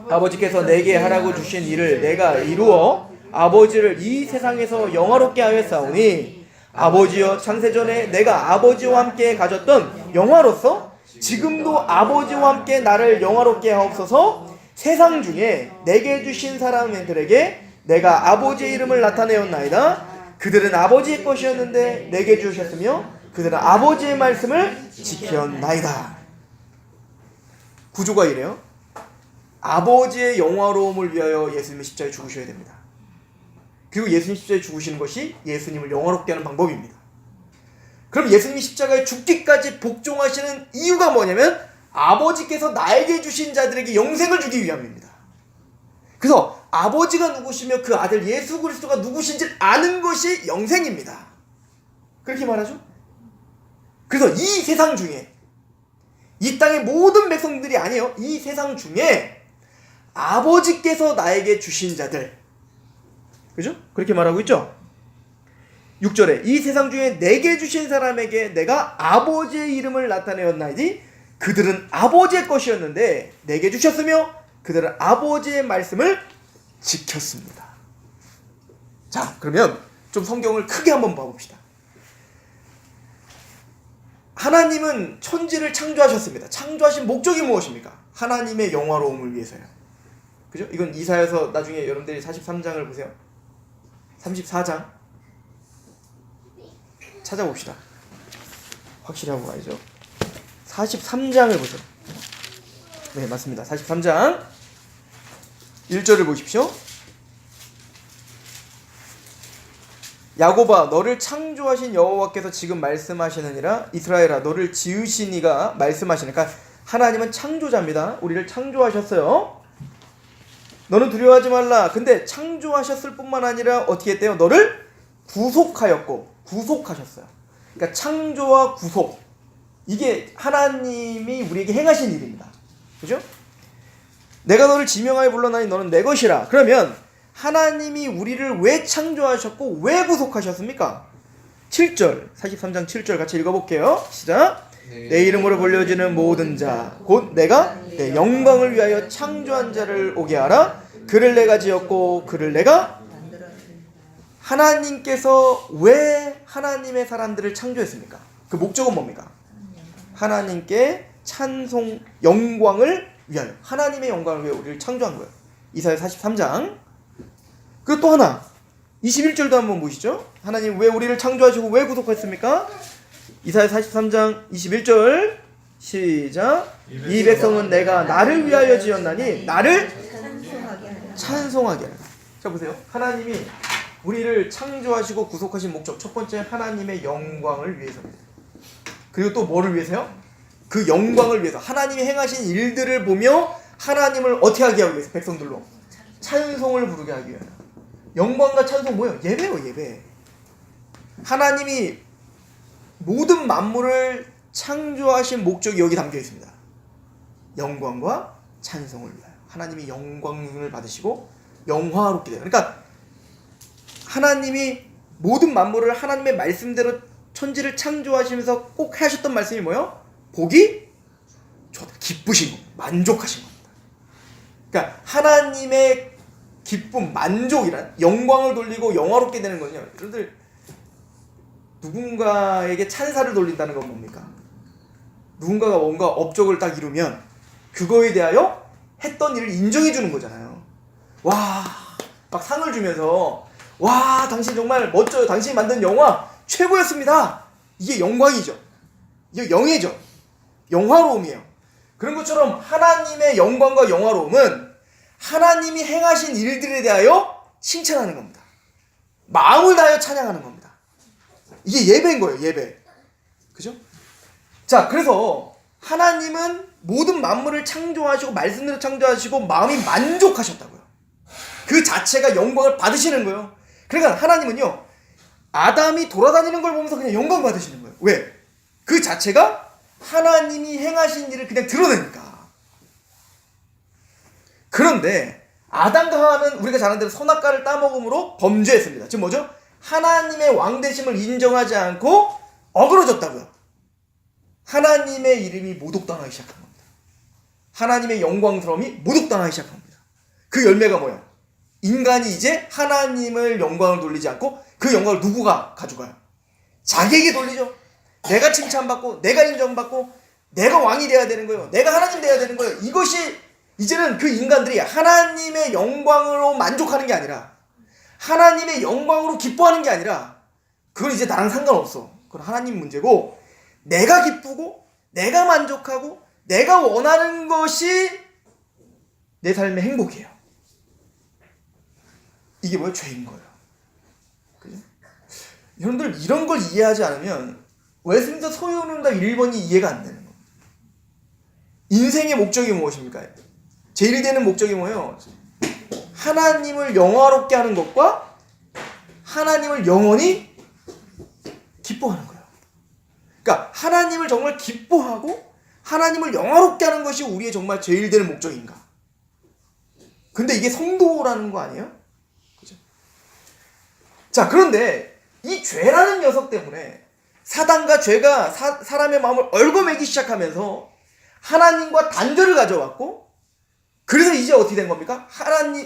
아버지께서 내게 하라고 주신 일을 내가 이루어 아버지를 이 세상에서 영화롭게 하였사오니 아버지여 창세전에 내가 아버지와 함께 가졌던 영화로서 지금도 아버지와 함께 나를 영화롭게 하옵소서. 세상 중에 내게 주신 사람들에게 내가 아버지의 이름을 나타내었나이다. 그들은 아버지의 것이었는데 내게 주셨으며 그들은 아버지의 말씀을 지켰나이다. 구조가 이래요. 아버지의 영화로움을 위하여 예수님이 십자가에 죽으셔야 됩니다. 그리고 예수님 십자가에 죽으시는 것이 예수님을 영화롭게 하는 방법입니다. 그럼 예수님이 십자가에 죽기까지 복종하시는 이유가 뭐냐면 아버지께서 나에게 주신 자들에게 영생을 주기 위함입니다. 그래서 아버지가 누구시며 그 아들 예수 그리스도가 누구신지 아는 것이 영생입니다. 그렇게 말하죠. 그래서 이 세상 중에 이 땅의 모든 백성들이 아니에요. 이 세상 중에 아버지께서 나에게 주신 자들, 그죠? 그렇게 말하고 있죠. 6절에 이 세상 중에 내게 주신 사람에게 내가 아버지의 이름을 나타내었나이디 그들은 아버지의 것이었는데 내게 주셨으며 그들은 아버지의 말씀을 지켰습니다. 자, 그러면 좀 성경을 크게 한번 봐봅시다. 하나님은 천지를 창조하셨습니다. 창조하신 목적이 무엇입니까? 하나님의 영화로움을 위해서요. 그죠? 이건 이사야서 나중에 여러분들이 43장을 보세요. 34장 찾아봅시다. 확실히 하고 가야죠. 43장을 보세요. 네, 맞습니다. 43장 1절을 보십시오. 야곱아 너를 창조하신 여호와께서 지금 말씀하시느니라. 이스라엘아 너를 지으신 이가 말씀하시니까 하나님은 창조자입니다. 우리를 창조하셨어요. 너는 두려워하지 말라. 근데 창조하셨을 뿐만 아니라 어떻게 했대요? 너를 구속하였고 구속하셨어요. 그러니까 창조와 구속, 이게 하나님이 우리에게 행하신 일입니다. 그죠? 내가 너를 지명하여 불러나니 너는 내 것이라. 그러면 하나님이 우리를 왜 창조하셨고 왜 구속하셨습니까? 7절 43장 7절 같이 읽어볼게요. 시작. 내 이름으로 불려지는 모든 자 곧 내가 내 영광을 위하여 창조한 자를 오게 하라. 그를 내가 지었고 그를 내가. 하나님께서 왜 하나님의 사람들을 창조했습니까? 그 목적은 뭡니까? 하나님께 찬송, 영광을 위하여, 하나님의 영광을 위해 우리를 창조한 거예요. 이사야 43장. 그리고 또 하나 21절도 한번 보시죠. 하나님 왜 우리를 창조하시고 왜 구속했습니까? 이사야 43장 21절 시작. 이 백성은 내가 나를 위하여 지었나니 나를 찬송하게 하라. 자 보세요. 하나님이 우리를 창조하시고 구속하신 목적, 첫 번째 하나님의 영광을 위해서입니다. 그리고 또 뭐를 위해서요? 그 영광을 위해서, 하나님이 행하신 일들을 보며 하나님을 어떻게 하게 하기 위해서, 백성들로 찬송을 부르게 하기 위해서. 영광과 찬송 뭐예요? 예배요, 예배. 하나님이 모든 만물을 창조하신 목적이 여기 담겨 있습니다. 영광과 찬송을 위하여. 하나님이 영광을 받으시고 영화롭게 돼요. 그러니까 하나님이 모든 만물을 하나님의 말씀대로 천지를 창조하시면서 꼭 하셨던 말씀이 뭐예요? 보기 좋다, 기쁘신 겁니다. 만족하신 겁니다. 그러니까 하나님의 기쁨, 만족이란, 영광을 돌리고 영화롭게 되는 거는요. 여러분들 누군가에게 찬사를 돌린다는 건 뭡니까? 누군가가 뭔가 업적을 딱 이루면 그거에 대하여 했던 일을 인정해 주는 거잖아요. 와, 막 상을 주면서 와, 당신 정말 멋져요. 당신이 만든 영화 최고였습니다. 이게 영광이죠. 이게 영예죠. 영화로움이에요. 그런 것처럼 하나님의 영광과 영화로움은 하나님이 행하신 일들에 대하여 칭찬하는 겁니다. 마음을 다하여 찬양하는 겁니다. 이게 예배인 거예요. 예배. 그죠? 자, 그래서 하나님은 모든 만물을 창조하시고 말씀대로 창조하시고 마음이 만족하셨다고요. 그 자체가 영광을 받으시는 거예요. 그러니까 하나님은요, 아담이 돌아다니는 걸 보면서 그냥 영광 받으시는 거예요. 왜? 그 자체가 하나님이 행하신 일을 그냥 드러내니까. 그런데 아담과 하와는 우리가 잘 아는 대로 선악과를 따먹음으로 범죄했습니다. 지금 뭐죠? 하나님의 왕되심을 인정하지 않고 어그러졌다고요. 하나님의 이름이 모독당하기 시작한 겁니다. 하나님의 영광스러움이 모독당하기 시작한 겁니다. 그 열매가 뭐예요? 인간이 이제 하나님을 영광을 돌리지 않고 그 영광을 누구가 가져가요? 자기에게 돌리죠. 내가 칭찬받고 내가 인정받고 내가 왕이 돼야 되는 거예요. 내가 하나님 돼야 되는 거예요. 이것이 이제는 그 인간들이 하나님의 영광으로 만족하는 게 아니라 하나님의 영광으로 기뻐하는 게 아니라 그건 이제 나랑 상관없어. 그건 하나님 문제고 내가 기쁘고 내가 만족하고 내가 원하는 것이 내 삶의 행복이에요. 이게 뭐예요? 죄인 거예요. 그죠? 여러분들 이런 걸 이해하지 않으면 웨스민스터 소유운동당 1번이 이해가 안 되는 겁니다. 인생의 목적이 무엇입니까? 제일 되는 목적이 뭐예요? 하나님을 영화롭게 하는 것과 하나님을 영원히 기뻐하는 거예요. 그러니까 하나님을 정말 기뻐하고 하나님을 영화롭게 하는 것이 우리의 정말 제일 되는 목적인가? 근데 이게 성도라는 거 아니에요? 그죠? 자, 그런데 이 죄라는 녀석 때문에 사단과 죄가 사람의 마음을 얽어매기 시작하면서 하나님과 단절을 가져왔고, 그래서 이제 어떻게 된 겁니까?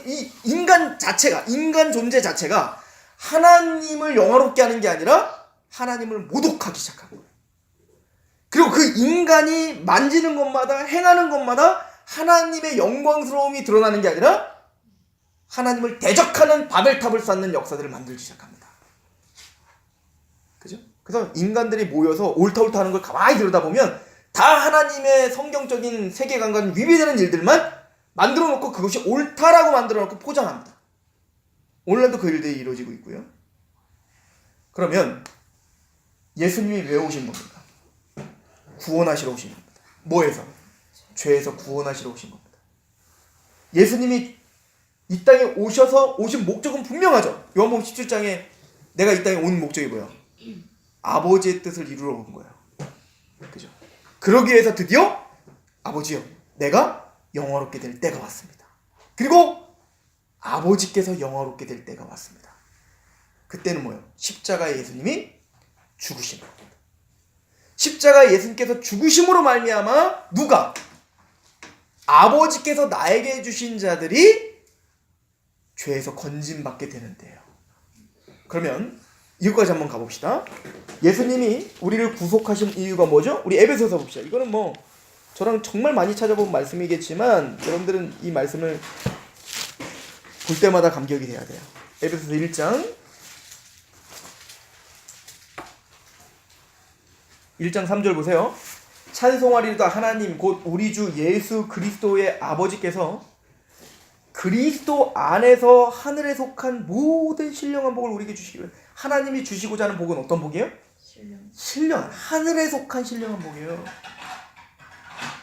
이 인간 자체가, 인간 존재 자체가 하나님을 영화롭게 하는 게 아니라 하나님을 모독하기 시작한 거예요. 그리고 그 인간이 만지는 것마다, 행하는 것마다 하나님의 영광스러움이 드러나는 게 아니라 하나님을 대적하는 바벨탑을 쌓는 역사들을 만들기 시작합니다. 그죠? 그래서 인간들이 모여서 옳다 하는 걸 가만히 들여다보면 다 하나님의 성경적인 세계관과 위배되는 일들만 만들어 놓고 그것이 옳다라고 만들어 놓고 포장합니다. 오늘날도 그 일들이 이루어지고 있고요. 그러면 예수님이 왜 오신 겁니까? 구원하시러 오신 겁니다. 뭐에서? 죄에서 구원하시러 오신 겁니다. 예수님이 이 땅에 오신 목적은 분명하죠. 요한복음 17장에 내가 이 땅에 온 목적이 뭐예요? 아버지의 뜻을 이루러 온 거예요. 그죠? 그러기 위해서 드디어 아버지요, 내가 영화롭게 될 때가 왔습니다. 그리고 아버지께서 영화롭게 될 때가 왔습니다. 그때는 뭐예요? 십자가의 예수님이 죽으신 겁니다. 십자가의 예수님께서 죽으심으로 말미암아 누가? 아버지께서 나에게 주신 자들이 죄에서 건짐받게 되는데요. 그러면 이것까지 한번 가봅시다. 예수님이 우리를 구속하신 이유가 뭐죠? 우리 에베소서 봅시다. 이거는 뭐 저랑 정말 많이 찾아본 말씀이겠지만 여러분들은 이 말씀을 볼 때마다 감격이 돼야 돼요. 에베소서 1장 3절 보세요. 찬송하리로다 하나님 곧 우리 주 예수 그리스도의 아버지께서 그리스도 안에서 하늘에 속한 모든 신령한 복을 우리에게 주시기를. 하나님이 주시고자 하는 복은 어떤 복이에요? 신령, 하늘에 속한 신령한 복이에요.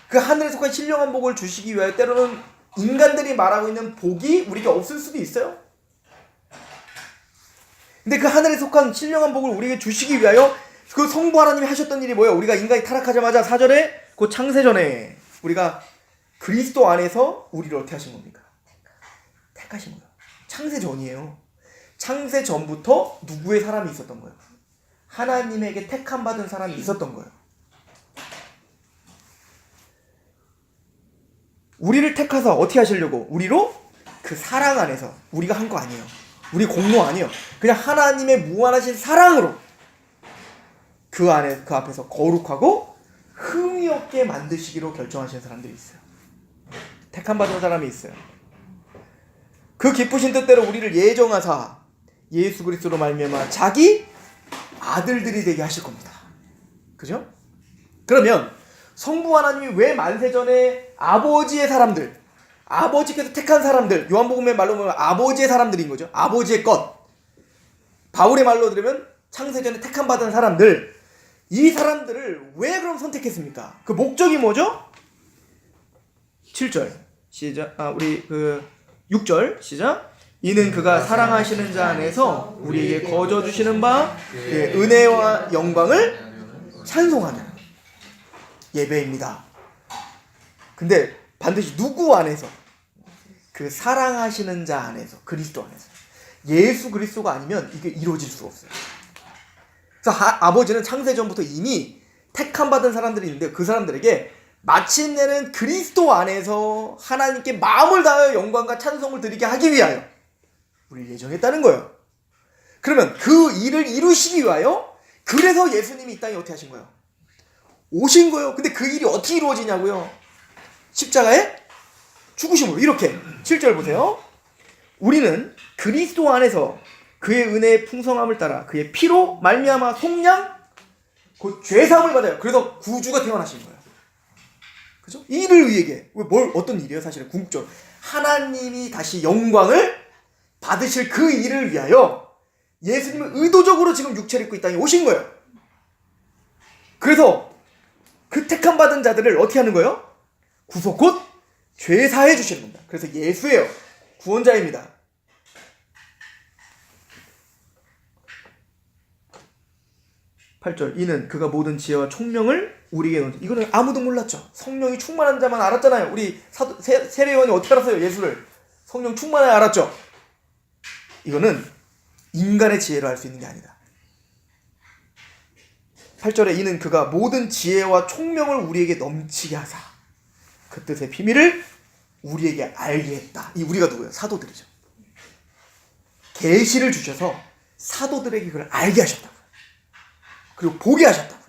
그 하늘에 속한 신령한 복을 주시기 위하여 때로는 인간들이 말하고 있는 복이 우리에게 없을 수도 있어요. 근데 그 하늘에 속한 신령한 복을 우리에게 주시기 위하여 그 성부 하나님이 하셨던 일이 뭐예요? 우리가 인간이 타락하자마자 4절에 그 창세전에 우리가 그리스도 안에서 우리를 어떻게 하신 겁니까? 택하신 거예요. 창세전이에요. 창세전부터 누구의 사람이 있었던 거예요? 하나님에게 택함 받은 사람이 있었던 거예요. 우리를 택하사 어떻게 하시려고? 우리로 그 사랑 안에서, 우리가 한 거 아니에요. 우리 공로 아니에요. 그냥 하나님의 무한하신 사랑으로 그 안에, 그 앞에서 거룩하고 흠이 없게 만드시기로 결정하신 사람들이 있어요. 택함 받은 사람이 있어요. 그 기쁘신 뜻대로 우리를 예정하사 예수 그리스도로 말미암아 자기 아들들이 되게 하실 겁니다. 그죠? 그러면 성부 하나님이 왜 만세전에 아버지의 사람들, 아버지께서 택한 사람들, 요한복음의 말로 보면 아버지의 사람들인 거죠. 아버지의 것. 바울의 말로 들으면 창세전에 택함 받은 사람들, 이 사람들을 왜 그럼 선택했습니까? 그 목적이 뭐죠? 7절 시작. 우리 6절 시작. 이는 그가 사랑하시는 자 안에서 우리에게 거저 주시는 바 그의 은혜와 영광을 찬송하는 예배입니다. 근데 반드시 누구 안에서? 그 사랑하시는 자 안에서, 그리스도 안에서. 예수 그리스도가 아니면 이게 이루어질 수가 없어요. 그래서 아버지는 창세전부터 이미 택함 받은 사람들이 있는데 그 사람들에게 마침내는 그리스도 안에서 하나님께 마음을 다하여 영광과 찬송을 드리게 하기 위하여 우리를 예정했다는 거예요. 그러면 그 일을 이루시기 위하여 그래서 예수님이 이 땅에 어떻게 하신 거예요? 오신 거예요. 근데 그 일이 어떻게 이루어지냐고요? 십자가에 죽으심으로. 이렇게 7절 보세요. 우리는 그리스도 안에서 그의 은혜의 풍성함을 따라 그의 피로 말미암아 속량 곧 죄사함을 받아요. 그래서 구주가 태어나신 거예요. 그죠? 이를 위하게 어떤 일이에요? 사실은 궁극적으로 하나님이 다시 영광을 받으실 그 일을 위하여 예수님은 의도적으로 지금 육체를 입고 이 땅에 오신 거예요. 그래서 그 택함 받은 자들을 어떻게 하는 거예요? 구속 곧 죄사해 주시는 겁니다. 그래서 예수예요. 구원자입니다. 8절 이는 그가 모든 지혜와 총명을 우리에게 넣은 이거는 아무도 몰랐죠. 성령이 충만한 자만 알았잖아요. 우리 세례요한이 어떻게 알았어요? 예수를 성령 충만하게 알았죠. 이거는 인간의 지혜로 알 수 있는 게 아니다. 8절에 이는 그가 모든 지혜와 총명을 우리에게 넘치게 하사 그 뜻의 비밀을 우리에게 알게 했다. 이 우리가 누구예요? 사도들이죠. 계시를 주셔서 사도들에게 그걸 알게 하셨다고요. 그리고 보게 하셨다고요.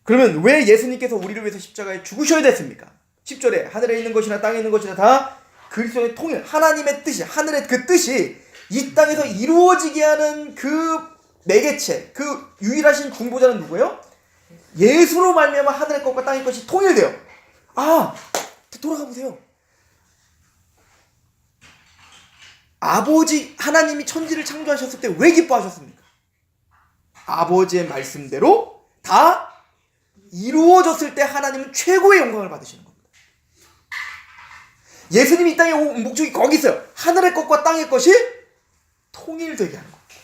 그러면 왜 예수님께서 우리를 위해서 십자가에 죽으셔야 됐습니까? 10절에 하늘에 있는 것이나 땅에 있는 것이나 다 그리스도의 통일, 하나님의 뜻이, 하늘의 그 뜻이 이 땅에서 이루어지게 하는 그 매개체, 그 유일하신 중보자는 누구예요? 예수로 말미암아 하늘의 것과 땅의 것이 통일돼요. 돌아가 보세요. 아버지 하나님이 천지를 창조하셨을 때 왜 기뻐하셨습니까? 아버지의 말씀대로 다 이루어졌을 때 하나님은 최고의 영광을 받으시는 겁니다. 예수님이 이 땅에 온 목적이 거기 있어요. 하늘의 것과 땅의 것이 통일되게 하는 겁니다.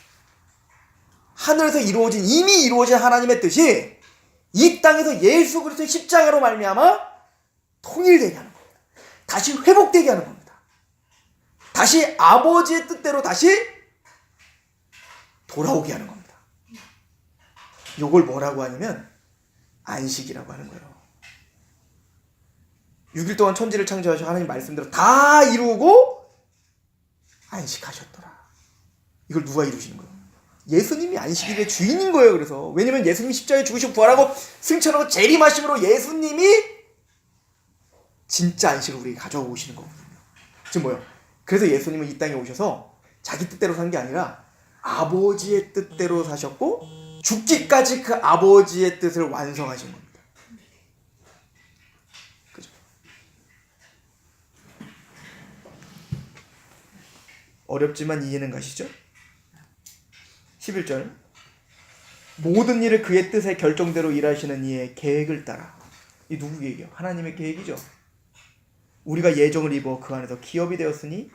하늘에서 이미 이루어진 하나님의 뜻이 이 땅에서 예수 그리스도의 십자가로 말미암아 통일되게 하는 겁니다. 다시 회복되게 하는 겁니다. 다시 아버지의 뜻대로 다시 돌아오게 하는 겁니다. 이걸 뭐라고 하냐면 안식이라고 하는 거예요. 6일 동안 천지를 창조하셔 하나님 말씀대로 다 이루고 안식하셨더라. 이걸 누가 이루시는 거예요? 예수님이 안식일의 주인인 거예요. 그래서 왜냐면 예수님이 십자가에 죽으시고 부활하고 승천하고 재림하심으로 예수님이 진짜 안식을 우리에게 가져오시는 거거든요. 지금 뭐예요? 그래서 예수님은 이 땅에 오셔서 자기 뜻대로 산 게 아니라 아버지의 뜻대로 사셨고 죽기까지 그 아버지의 뜻을 완성하신 겁니다. 그죠? 어렵지만 이해는 가시죠? 11절 모든 일을 그의 뜻의 결정대로 일하시는 이의 계획을 따라. 이 누구 계획이요? 하나님의 계획이죠. 우리가 예정을 입어 그 안에서 기업이 되었으니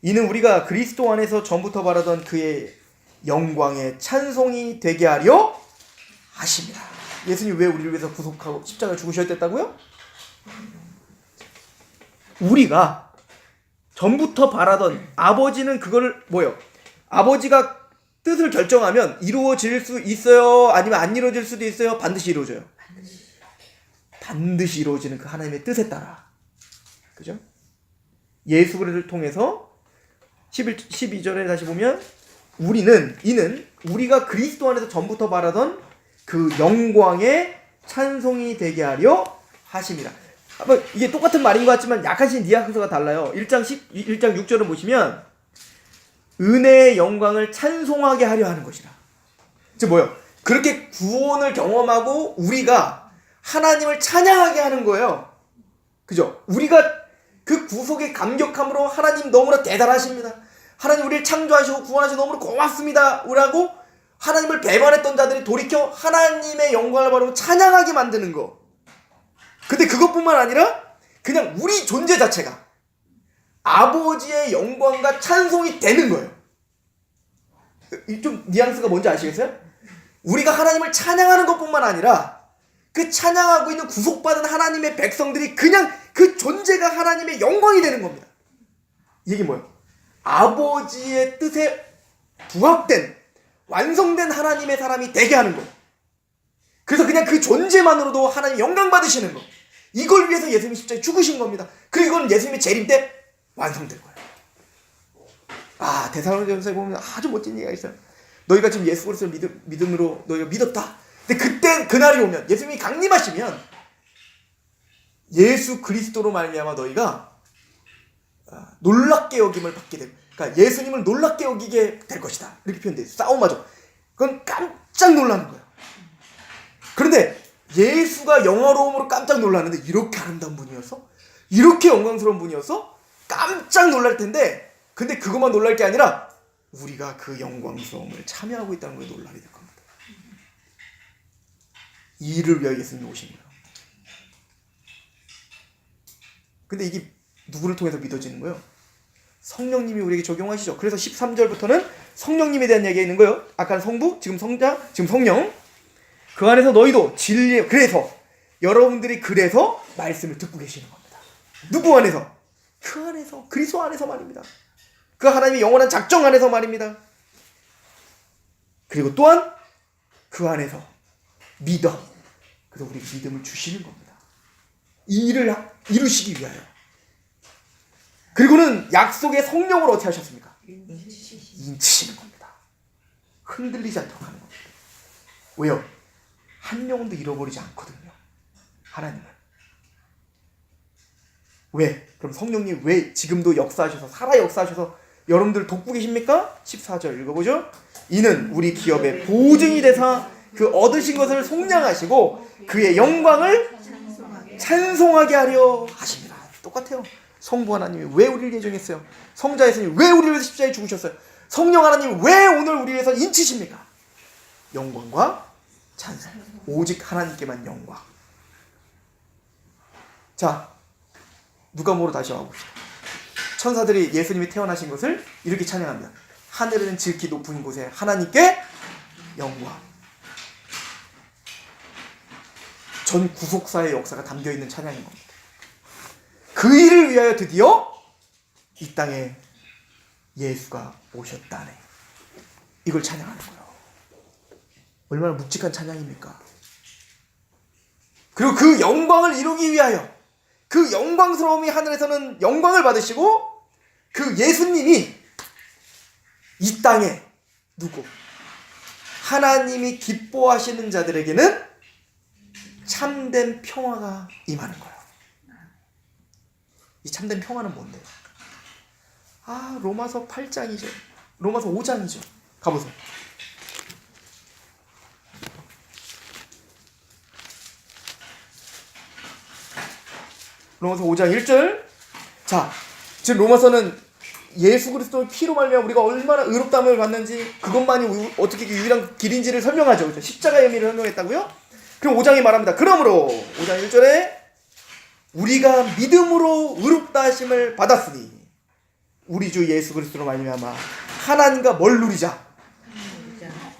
이는 우리가 그리스도 안에서 전부터 바라던 그의 영광의 찬송이 되게 하려 하십니다. 예수님 왜 우리를 위해서 구속하고 십자가에 죽으셔야 됐다고요? 우리가 전부터 바라던 아버지는 그거를 뭐예요? 아버지가 뜻을 결정하면 이루어질 수 있어요? 아니면 안 이루어질 수도 있어요? 반드시 이루어져요. 반드시 이루어지는 그 하나님의 뜻에 따라. 그죠? 예수 그리스도를 통해서 12절에 다시 보면 이는 우리가 그리스도 안에서 전부터 바라던 그 영광의 찬송이 되게 하려 하십니다. 이게 똑같은 말인 것 같지만 약간씩 뉘앙스가 달라요. 1장 6절을 보시면 은혜의 영광을 찬송하게 하려 하는 것이라. 즉 뭐예요? 그렇게 구원을 경험하고 우리가 하나님을 찬양하게 하는 거예요. 그죠? 우리가 그 구속의 감격함으로 하나님 너무나 대단하십니다. 하나님 우리를 창조하시고 구원하시고 너무나 고맙습니다. 라고 하나님을 배반했던 자들이 돌이켜 하나님의 영광을 바라고 찬양하게 만드는 거. 근데 그것뿐만 아니라 그냥 우리 존재 자체가 아버지의 영광과 찬송이 되는 거예요. 좀 뉘앙스가 뭔지 아시겠어요? 우리가 하나님을 찬양하는 것뿐만 아니라 그 찬양하고 있는 구속받은 하나님의 백성들이 그냥 그 존재가 하나님의 영광이 되는 겁니다. 이게 뭐예요? 아버지의 뜻에 부합된 완성된 하나님의 사람이 되게 하는 거예요. 그래서 그냥 그 존재만으로도 하나님 영광 받으시는 거. 이걸 위해서 예수님이 십자가에 죽으신 겁니다. 그리고 이건 예수님의 재림 때 완성될 거예요. 데살로니가전서에 보면 아주 멋진 얘기가 있어요. 너희가 지금 예수 그리스도를 믿음으로 너희가 믿었다. 근데 그때 그날이 오면 예수님이 강림하시면 예수 그리스도로 말미암아 너희가 놀랍게 여김을 받게 되고, 그러니까 예수님을 놀랍게 여기게 될 것이다. 이렇게 표현돼요. 싸움하죠. 그건 깜짝 놀라는 거예요. 그런데 예수가 영화로움으로 깜짝 놀랐는데 이렇게 아름다운 분이어서, 이렇게 영광스러운 분이어서 깜짝 놀랄 텐데, 근데 그것만 놀랄 게 아니라 우리가 그 영광스러움을 참여하고 있다는 거에 놀라게 될 겁니다. 이 일을 위하여 예수님이 오신 거예요. 근데 이게 누구를 통해서 믿어지는 거예요? 성령님이 우리에게 적용하시죠. 그래서 13절부터는 성령님에 대한 이야기가 있는 거예요. 아까는 성부, 지금 성자, 지금 성령. 그 안에서 너희도 진리, 그래서 여러분들이 그래서 말씀을 듣고 계시는 겁니다. 누구 안에서? 그 안에서, 그리스도 안에서 말입니다. 그 하나님의 영원한 작정 안에서 말입니다. 그리고 또한 그 안에서 믿어. 그래서 우리에게 믿음을 주시는 겁니다. 이 일을 이루시기 위하여. 그리고는 약속의 성령으로 어떻게 하셨습니까? 인치시는 겁니다. 흔들리지 않도록 하는 겁니다. 왜요? 한 영혼도 잃어버리지 않거든요. 하나님은. 왜? 그럼 성령님 왜 지금도 역사하셔서, 살아 역사하셔서 여러분들 돕고 계십니까? 14절 읽어보죠. 이는 우리 기업의 보증이 되사 그 얻으신 것을 속량하시고 그의 영광을 찬송하게 하려 하십니다. 똑같아요. 성부 하나님이 왜 우리를 예정했어요? 성자 예수님 왜 우리를 위해서 십자가에 죽으셨어요? 성령 하나님 왜 오늘 우리를 위해서 인치십니까? 영광과 찬송. 오직 하나님께만 영광. 자, 누가복음으로 다시 와봅시다. 천사들이 예수님이 태어나신 것을 이렇게 찬양합니다. 하늘은 지극히 높은 곳에 하나님께 영광. 전 구속사의 역사가 담겨있는 찬양인 겁니다. 그 일을 위하여 드디어 이 땅에 예수가 오셨다네. 이걸 찬양하는 거예요. 얼마나 묵직한 찬양입니까? 그리고 그 영광을 이루기 위하여, 그 영광스러움이 하늘에서는 영광을 받으시고, 그 예수님이 이 땅에 누구? 하나님이 기뻐하시는 자들에게는 참된 평화가 임하는 거예요. 이 참된 평화는 뭔데? 로마서 8장이죠. 로마서 5장이죠. 가보세요. 로마서 5장 1절. 자, 지금 로마서는 예수 그리스도의 피로 말미암아 우리가 얼마나 의롭다함을 받는지, 그것만이 어떻게 유일한 길인지를 설명하죠. 그렇죠? 십자가의 의미를 설명했다고요? 그럼 5장이 말합니다. 그러므로 5장 1절에 우리가 믿음으로 의롭다 하심을 받았으니 우리 주 예수 그리스도로 말미암아 하나님과 뭘 누리자?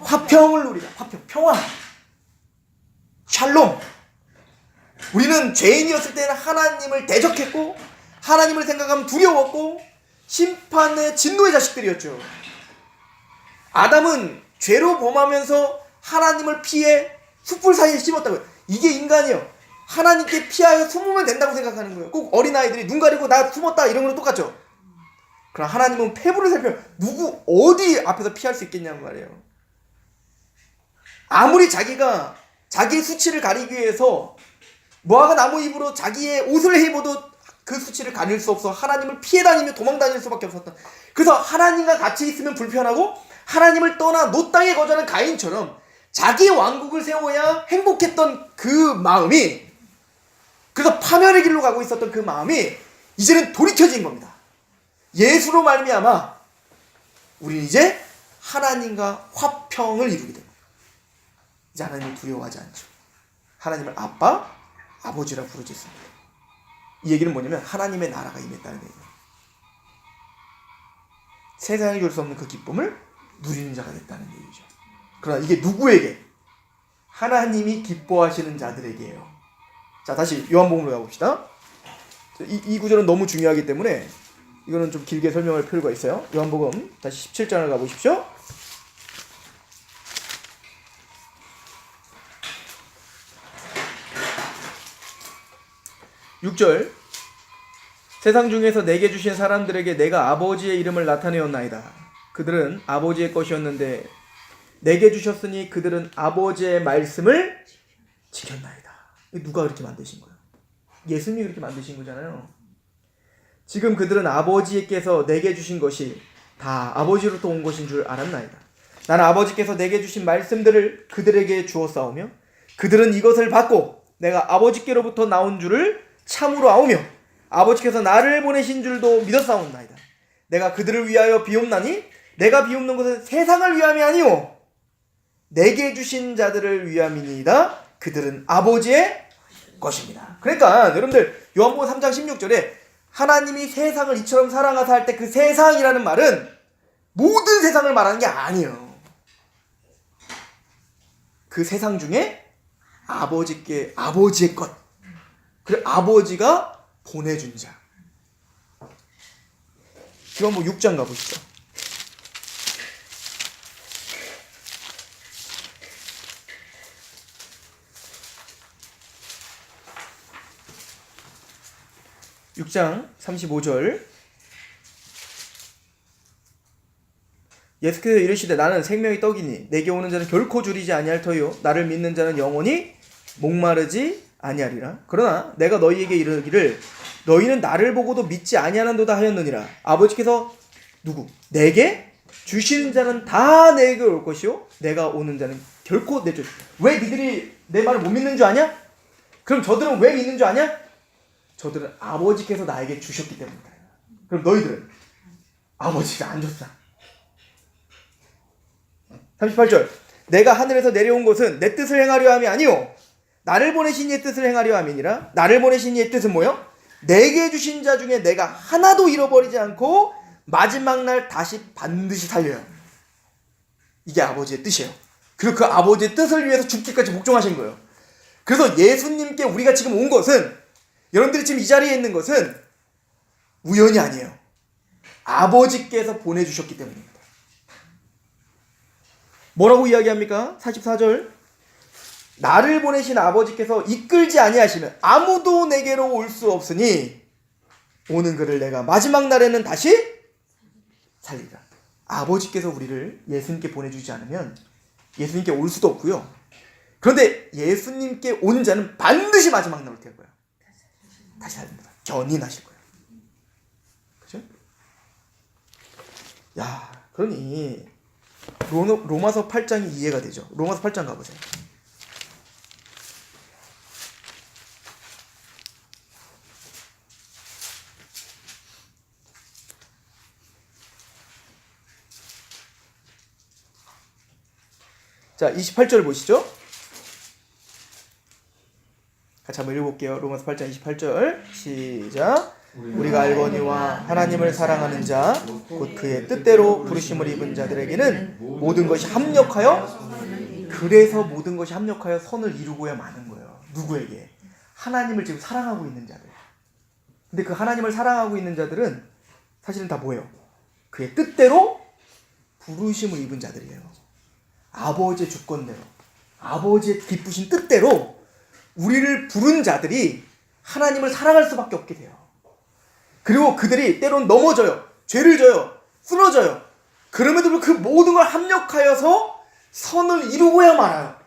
화평을 누리자. 화평, 평화, 샬롬. 우리는 죄인이었을 때는 하나님을 대적했고, 하나님을 생각하면 두려웠고, 심판의 진노의 자식들이었죠. 아담은 죄로 범하면서 하나님을 피해 숯불 사이에 심었다고요. 이게 인간이에요. 하나님께 피하여 숨으면 된다고 생각하는 거예요. 꼭 어린아이들이 눈 가리고 나 숨었다 이런 거랑 똑같죠. 그럼 하나님은 폐부를 살펴 누구 어디 앞에서 피할 수 있겠냐는 말이에요. 아무리 자기가 자기의 수치를 가리기 위해서 모아가 나무 잎으로 자기의 옷을 해입어도 그 수치를 가릴 수 없어 하나님을 피해 다니며 도망 다닐 수밖에 없었다. 그래서 하나님과 같이 있으면 불편하고 하나님을 떠나 노 땅에 거주하는 가인처럼 자기 왕국을 세워야 행복했던 그 마음이, 그래서 파멸의 길로 가고 있었던 그 마음이 이제는 돌이켜진 겁니다. 예수로 말미암아 우리는 이제 하나님과 화평을 이루게 됩니다. 이제 하나님을 두려워하지 않죠. 하나님을 아빠, 아버지라 부르지 않습니다. 이 얘기는 뭐냐면 하나님의 나라가 임했다는 얘기예요. 세상에 줄 수 없는 그 기쁨을 누리는 자가 됐다는 얘기죠. 그러나 이게 누구에게? 하나님이 기뻐하시는 자들에게요. 자, 다시 요한복음으로 가봅시다. 이 구절은 너무 중요하기 때문에 이거는 좀 길게 설명할 필요가 있어요. 요한복음 다시 17장을 가보십시오. (6절) 세상 중에서 내게 주신 사람들에게 내가 아버지의 이름을 나타내었나이다. 그들은 아버지의 것이었는데 내게 주셨으니 그들은 아버지의 말씀을 지켰나이다. 누가 그렇게 만드신 거예요? 예수님이 그렇게 만드신 거잖아요. 지금 그들은 아버지께서 내게 주신 것이 다 아버지로부터 온 것인 줄 알았나이다. 나는 아버지께서 내게 주신 말씀들을 그들에게 주었사오며 그들은 이것을 받고 내가 아버지께로부터 나온 줄을 참으로 아오며 아버지께서 나를 보내신 줄도 믿었사옵나이다. 내가 그들을 위하여 비옵나니 내가 비옵는 것은 세상을 위함이 아니오 내게 주신 자들을 위함이니이다. 그들은 아버지의 것입니다. 그러니까 여러분들 요한복음 3장 16절에 하나님이 세상을 이처럼 사랑하사 할 때 그 세상이라는 말은 모든 세상을 말하는 게 아니에요. 그 세상 중에 아버지의 것. 그래 아버지가 보내준 자. 요한복음 6장 가보시죠. (6장) 35절 예수께서 이르시되 나는 생명의 떡이니 내게 오는 자는 결코 줄이지 아니할 터이요 나를 믿는 자는 영원히 목마르지 아니하리라. 그러나 내가 너희에게 이르기를 너희는 나를 보고도 믿지 아니하는도다 하였느니라. 아버지께서 누구? 내게 주시는 자는 다 내게 올 것이요 내가 오는 자는 결코 내 줄. 왜 니들이 내 말을 못 믿는 줄 아냐? 그럼 저들은 왜 믿는 줄 아냐? 저들은 아버지께서 나에게 주셨기 때문이다. 그럼 너희들은 아버지가 안 줬어. 38절 내가 하늘에서 내려온 것은 내 뜻을 행하려 함이 아니오 나를 보내신 이의 뜻을 행하려 함이니라. 나를 보내신 이의 뜻은 뭐요? 내게 주신 자 중에 내가 하나도 잃어버리지 않고 마지막 날 다시 반드시 살려요. 이게 아버지의 뜻이에요. 그리고 그 아버지의 뜻을 위해서 죽기까지 복종하신 거예요. 그래서 예수님께 우리가 지금 온 것은 여러분들이 지금 이 자리에 있는 것은 우연이 아니에요. 아버지께서 보내주셨기 때문입니다. 뭐라고 이야기합니까? 44절 나를 보내신 아버지께서 이끌지 아니하시면 아무도 내게로 올 수 없으니 오는 그를 내가 마지막 날에는 다시 살리라. 아버지께서 우리를 예수님께 보내주지 않으면 예수님께 올 수도 없고요. 그런데 예수님께 온 자는 반드시 마지막 날 올 테고요. 다시 살립니다. 견인하실 거예요. 그죠? 야, 그러니 로마서 8장이 이해가 되죠. 로마서 8장 가보세요. 자, 28절 보시죠. 같이 한번 읽어볼게요. 로마서 8장 28절 시작. 우리가 알거니와 하나님을 사랑하는 자 곧 그의 뜻대로 부르심을 입은 자들에게는 모든 것이 합력하여 그래서 모든 것이 합력하여 선을 이루고야 마는 거예요. 누구에게? 하나님을 지금 사랑하고 있는 자들. 근데 그 하나님을 사랑하고 있는 자들은 사실은 다 뭐예요? 그의 뜻대로 부르심을 입은 자들이에요. 아버지의 주권대로 아버지의 기쁘신 뜻대로 우리를 부른 자들이 하나님을 사랑할 수밖에 없게 돼요. 그리고 그들이 때론 넘어져요. 죄를 져요. 쓰러져요. 그럼에도 불구하고 그 모든 걸 합력하여서 선을 이루고야 말아요.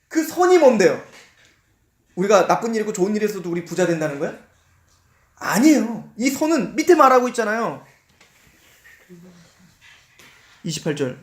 그 선이 뭔데요? 우리가 나쁜 일 있고 좋은 일 했어도 우리 부자 된다는 거야? 아니에요. 이 선은 밑에 말하고 있잖아요. 28절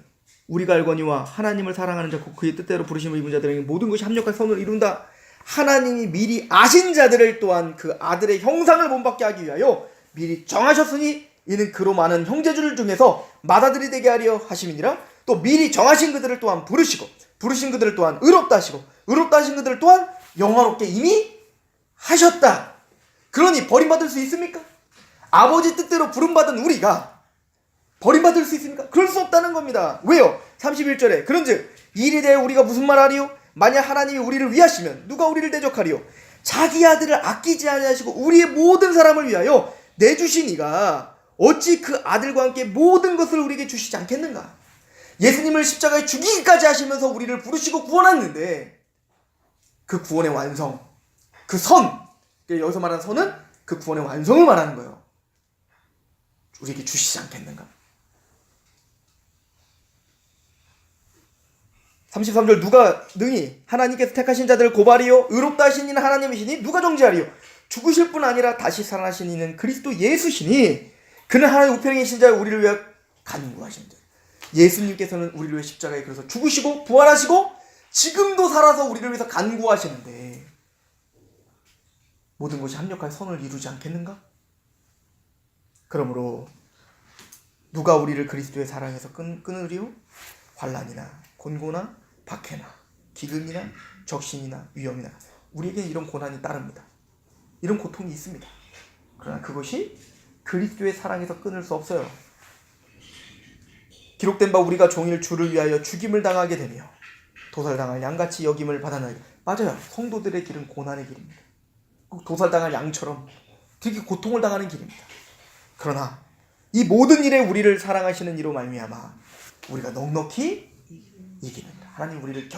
우리가 알거니와 하나님을 사랑하는 자 곧 그의 뜻대로 부르심을 입은 자들에게 모든 것이 합력할 선을 이룬다. 하나님이 미리 아신 자들을 또한 그 아들의 형상을 본받게 하기 위하여 미리 정하셨으니 이는 그로 많은 형제들 중에서 맏아들이 되게 하려 하심이니라. 또 미리 정하신 그들을 또한 부르시고 부르신 그들을 또한 의롭다 하시고 의롭다 하신 그들을 또한 영화롭게 이미 하셨다. 그러니 버림받을 수 있습니까? 아버지 뜻대로 부름받은 우리가 버림받을 수 있습니까? 그럴 수 없다는 겁니다. 왜요? 31절에 그런즉 이일에 대해 우리가 무슨 말하리요? 만약 하나님이 우리를 위하시면 누가 우리를 대적하리요? 자기 아들을 아끼지 아니하시고 우리의 모든 사람을 위하여 내주신 이가 어찌 그 아들과 함께 모든 것을 우리에게 주시지 않겠는가? 예수님을 십자가에 죽이기까지 하시면서 우리를 부르시고 구원하는데 그 구원의 완성, 그 선, 여기서 말하는 선은 그 구원의 완성을 말하는 거예요. 우리에게 주시지 않겠는가? 33절 누가 능히 하나님께서 택하신 자들을 고발이요 의롭다 하신 이는 하나님이시니 누가 정죄하리요? 죽으실 뿐 아니라 다시 살아나신 이는 그리스도 예수시니 그는 하나님 우편에 계신 자 우리를 위해 간구하신 자. 예수님께서는 우리를 위해 십자가에 그래서 죽으시고 부활하시고 지금도 살아서 우리를 위해서 간구하시는데 모든 것이 합력하여 선을 이루지 않겠는가? 그러므로 누가 우리를 그리스도의 사랑에서 끊으리요? 환난이나 곤고나 박해나 기근이나 적신이나 위험이나 우리에게는 이런 고난이 따릅니다. 이런 고통이 있습니다. 그러나 그것이 그리스도의 사랑에서 끊을 수 없어요. 기록된 바 우리가 종일 주를 위하여 죽임을 당하게 되며 도살당할 양같이 여김을 받아나게. 맞아요. 성도들의 길은 고난의 길입니다. 꼭 도살당할 양처럼 되게 고통을 당하는 길입니다. 그러나 이 모든 일에 우리를 사랑하시는 이로 말미암아 우리가 넉넉히 이기는다. 하나님 우리를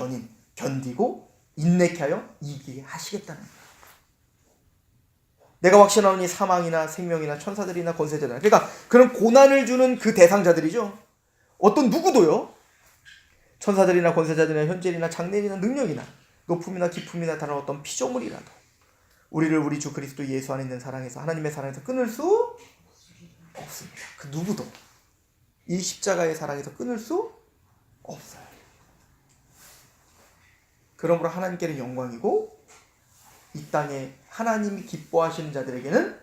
견디고 인내케 하여 이기게 하시겠다는 거예요. 내가 확신하노니 사망이나 생명이나 천사들이나 권세자들이나, 그러니까 그런 고난을 주는 그 대상자들이죠. 어떤 누구도요. 천사들이나 권세자들이나 현재이나 장래이나 능력이나 높음이나 깊음이나 다른 어떤 피조물이라도 우리를 우리 주 그리스도 예수 안에 있는 사랑에서 하나님의 사랑에서 끊을 수 없습니다. 그 누구도 이 십자가의 사랑에서 끊을 수 없어요. 그러므로 하나님께는 영광이고 이 땅에 하나님이 기뻐하시는 자들에게는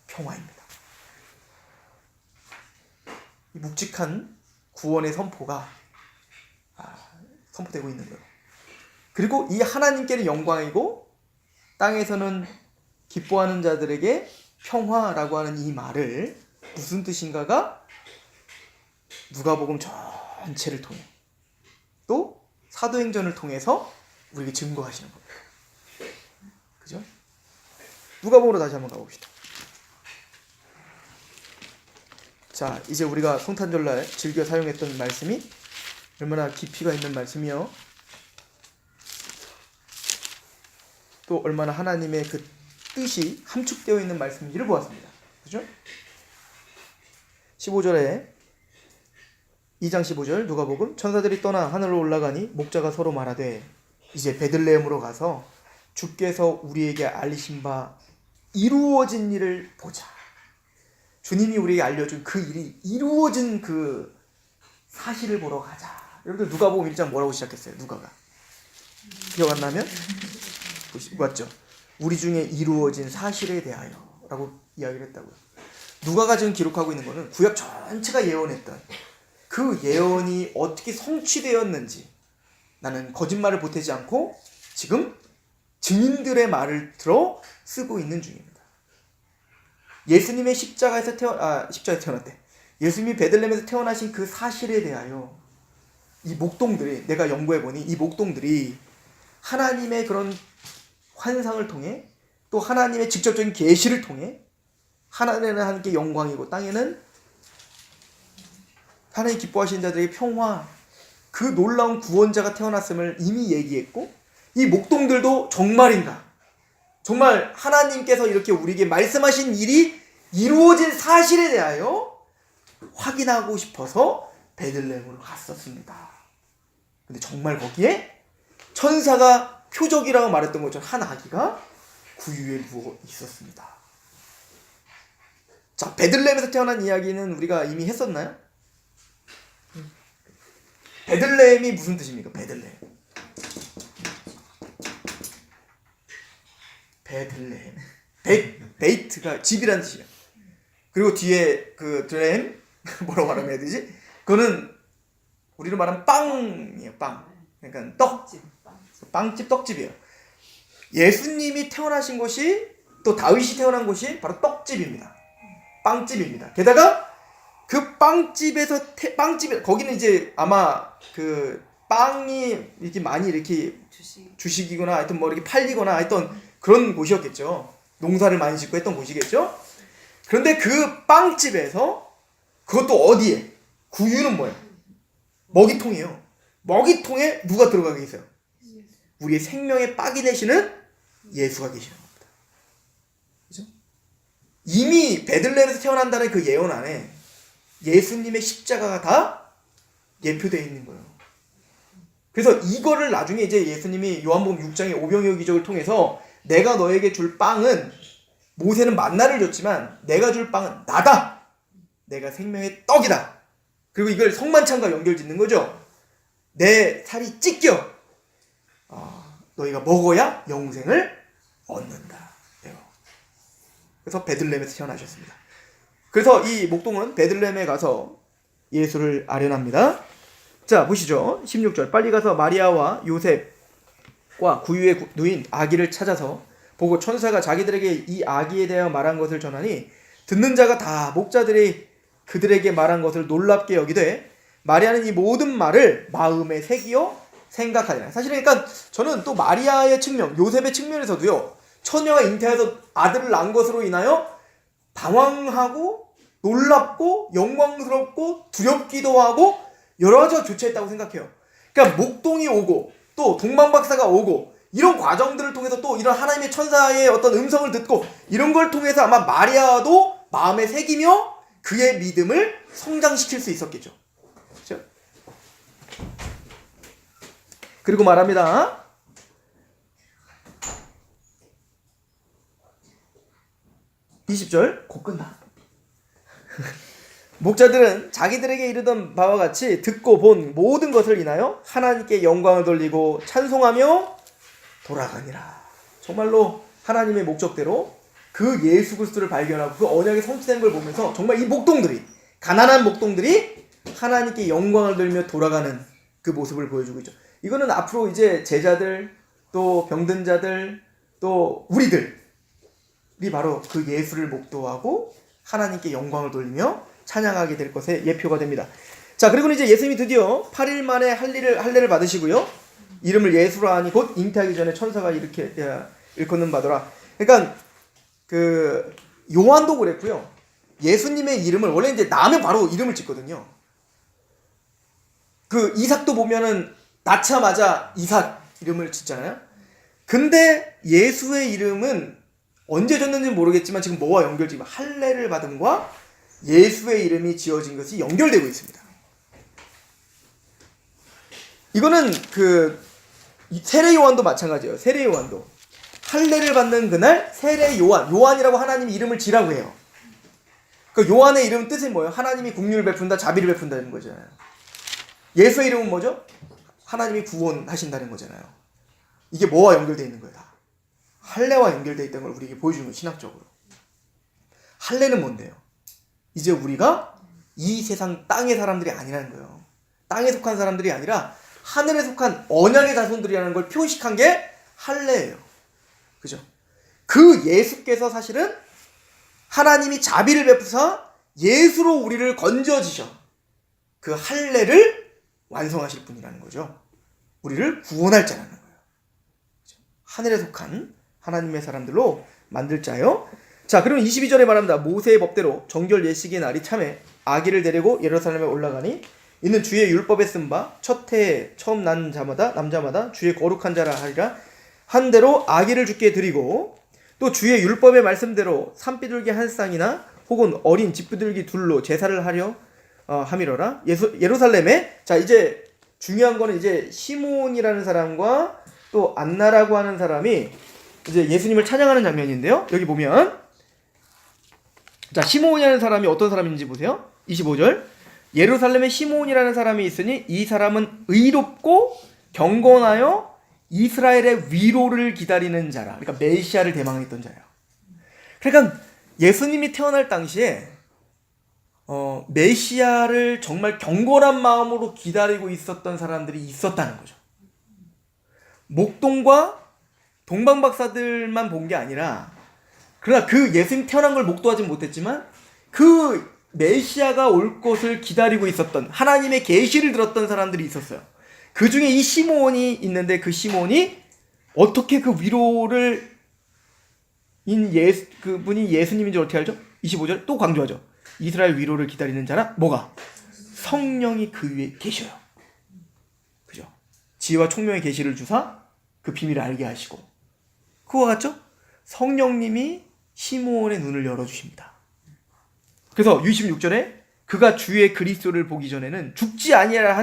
평화입니다. 이 묵직한 구원의 선포가 선포되고 있는 거예요. 그리고 이 하나님께는 영광이고 땅에서는 기뻐하는 자들에게 평화라고 하는 이 말을 무슨 뜻인가가 누가복음 전체를 통해 또 사도행전을 통해서 우리에게 증거하시는 겁니다. 그죠? 누가복음으로 다시 한번 가봅시다. 자, 이제 우리가 성탄절날 즐겨 사용했던 말씀이 얼마나 깊이가 있는 말씀이요. 또 얼마나 하나님의 그 뜻이 함축되어 있는 말씀인지를 보았습니다. 그죠? 15절에 2장 15절 누가복음 천사들이 떠나 하늘로 올라가니 목자가 서로 말하되 이제 베들레헴으로 가서 주께서 우리에게 알리신 바 이루어진 일을 보자. 주님이 우리에게 알려준 그 일이 이루어진 그 사실을 보러 가자. 여러분들 누가복음 1장 뭐라고 시작했어요? 누가가 기억 안 나면 맞죠? 우리 중에 이루어진 사실에 대하여 라고 이야기를 했다고요. 누가가 지금 기록하고 있는 거는 구약 전체가 예언했던 그 예언이 어떻게 성취되었는지 나는 거짓말을 보태지 않고 지금 증인들의 말을 들어 쓰고 있는 중입니다. 예수님의 십자가에서 태어났대. 예수님이 베들레헴에서 태어나신 그 사실에 대하여 이 목동들이, 내가 연구해보니 이 목동들이 하나님의 그런 환상을 통해 또 하나님의 직접적인 계시를 통해 하나님은 하나님께 영광이고 땅에는 하나님 기뻐하시는 자들에게 평화, 그 놀라운 구원자가 태어났음을 이미 얘기했고 이 목동들도 정말인가? 정말 하나님께서 이렇게 우리에게 말씀하신 일이 이루어진 사실에 대하여 확인하고 싶어서 베들레헴으로 갔었습니다. 근데 정말 거기에 천사가 표적이라고 말했던 것처럼 한 아기가 구유에 누워 있었습니다. 자, 베들레헴에서 태어난 이야기는 우리가 이미 했었나요? 베들레헴이 무슨 뜻입니까? 베들레헴. 베들레헴. 베이트가 집이라는 뜻이에요. 그리고 뒤에 그 드레헴 뭐라고 말하면 해야 되지? 그거는 우리로 말하면 빵이에요. 빵. 그러니까 떡집. 빵집, 떡집이에요. 예수님이 태어나신 곳이 또 다윗이 태어난 곳이 바로 떡집입니다. 빵집입니다. 게다가 그 빵집에서 거기는 이제 아마 그 빵이 이렇게 많이 이렇게 주식이거나 하여튼 뭐 이렇게 팔리거나 하여튼 그런 곳이었겠죠. 농사를 많이 짓고 했던 곳이겠죠. 그런데 그 빵집에서 그것도 어디에? 구유는 뭐예요? 먹이통이에요. 먹이통에 누가 들어가 계세요? 우리의 생명의 빡이 되시는 예수가 계시는 겁니다. 그죠? 이미 베들레헴에서 태어난다는 그 예언 안에 예수님의 십자가가 다 예표되어 있는 거예요. 그래서 이거를 나중에 이제 예수님이 요한복음 6장의 오병이어 기적을 통해서 내가 너에게 줄 빵은, 모세는 만나를 줬지만 내가 줄 빵은 나다. 내가 생명의 떡이다. 그리고 이걸 성만찬과 연결짓는 거죠. 내 살이 찢겨 너희가 먹어야 영생을 얻는다. 그래서 베들레헴에서 태어나셨습니다. 그래서 이 목동은 베들레헴에 가서 예수를 아련합니다. 자, 보시죠. 16절. 빨리 가서 마리아와 요셉과 구유의 누인 아기를 찾아서 보고 천사가 자기들에게 이 아기에 대하여 말한 것을 전하니 듣는 자가 다 목자들이 그들에게 말한 것을 놀랍게 여기되 마리아는 이 모든 말을 마음에 새기어 생각하니라. 사실은 그러니까 저는 또 마리아의 측면, 요셉의 측면에서도요, 처녀가 잉태해서 아들을 낳은 것으로 인하여 당황하고 놀랍고 영광스럽고 두렵기도 하고 여러 가지가 교차했다고 생각해요. 그러니까 목동이 오고 또 동방박사가 오고 이런 과정들을 통해서 또 이런 하나님의 천사의 어떤 음성을 듣고 이런 걸 통해서 아마 마리아도 마음에 새기며 그의 믿음을 성장시킬 수 있었겠죠. 그렇죠? 그리고 말합니다. 20절 곧 끝나. 목자들은 자기들에게 이르던 바와 같이 듣고 본 모든 것을 인하여 하나님께 영광을 돌리고 찬송하며 돌아가니라. 정말로 하나님의 목적대로 그 예수 그리스도를 발견하고 그 언약이 성취된 걸 보면서 정말 이 목동들이, 가난한 목동들이 하나님께 영광을 돌리며 돌아가는 그 모습을 보여주고 있죠. 이거는 앞으로 이제 제자들, 또 병든 자들, 또 우리들이 바로 그 예수를 목도하고 하나님께 영광을 돌리며 찬양하게 될 것의 예표가 됩니다. 자, 그리고 이제 예수님이 드디어 8일 만에 할례를 받으시고요. 이름을 예수라 하니 곧 잉태하기 전에 천사가 이렇게 일컫는 바더라. 그러니까 그 요한도 그랬고요. 예수님의 이름을 원래 이제 나면 바로 이름을 짓거든요. 그 이삭도 보면은 낳자마자 이삭 이름을 짓잖아요. 근데 예수의 이름은 언제 졌는지 모르겠지만 지금 뭐와 연결지면 할례를 받음과 예수의 이름이 지어진 것이 연결되고 있습니다. 이거는 그 세례 요한도 마찬가지예요. 세례 요한도 할례를 받는 그날 세례 요한이라고 하나님이 이름을 지라고 해요. 그 요한의 이름 뜻이 뭐예요? 하나님이 긍휼을 베푼다, 자비를 베푼다는 거잖아요. 예수의 이름은 뭐죠? 하나님이 구원하신다는 거잖아요. 이게 뭐와 연결되어 있는 거예요? 다 할례와 연결되어 있다는 걸 우리에게 보여주는 거예요. 신학적으로. 할례는 뭔데요? 이제 우리가 이 세상 땅의 사람들이 아니라는 거예요. 땅에 속한 사람들이 아니라 하늘에 속한 언약의 자손들이라는 걸 표식한 게 할례예요. 그죠? 그 예수께서 사실은 하나님이 자비를 베푸사 예수로 우리를 건져지셔 그 할례를 완성하실 분이라는 거죠. 우리를 구원할 자라는 거예요. 그죠? 하늘에 속한 하나님의 사람들로 만들 자요. 자, 그러면 22절에 말합니다. 모세의 법대로 정결 예식의 날이 참에 아기를 데리고 예루살렘에 올라가니 이는 주의 율법에 쓴 바 첫 해에 처음 난 자마다 남자마다 주의 거룩한 자라 하리라 한 대로 아기를 주께 드리고 또 주의 율법의 말씀대로 산비둘기 한 쌍이나 혹은 어린 집비둘기 둘로 제사를 하려 함이로라. 예루살렘에 자 이제 중요한 거는 이제 시몬이라는 사람과 또 안나라고 하는 사람이 이제 예수님을 찬양하는 장면인데요. 여기 보면 자 시몬이라는 사람이 어떤 사람인지 보세요. 25절 예루살렘에 시몬이라는 사람이 있으니 이 사람은 의롭고 경건하여 이스라엘의 위로를 기다리는 자라. 그러니까 메시아를 대망했던 자예요. 그러니까 예수님이 태어날 당시에 메시아를 정말 경건한 마음으로 기다리고 있었던 사람들이 있었다는 거죠. 목동과 동방박사들만 본 게 아니라 그러나 그 예수님 태어난 걸 목도하지 못했지만 그 메시아가 올 것을 기다리고 있었던 하나님의 계시를 들었던 사람들이 있었어요. 그 중에 이 시몬이 있는데 그 시몬이 어떻게 그 위로를 그분이 예수님인지 어떻게 알죠? 25절 또 강조하죠. 이스라엘 위로를 기다리는 자라 뭐가? 성령이 그 위에 계셔요. 그죠? 지혜와 총명의 계시를 주사 그 비밀을 알게 하시고 그와 같죠? 성령님이 시몬의 눈을 열어주십니다. 그래서 26절에 그가 주의 그리스도를 보기 전에는 죽지 아니하라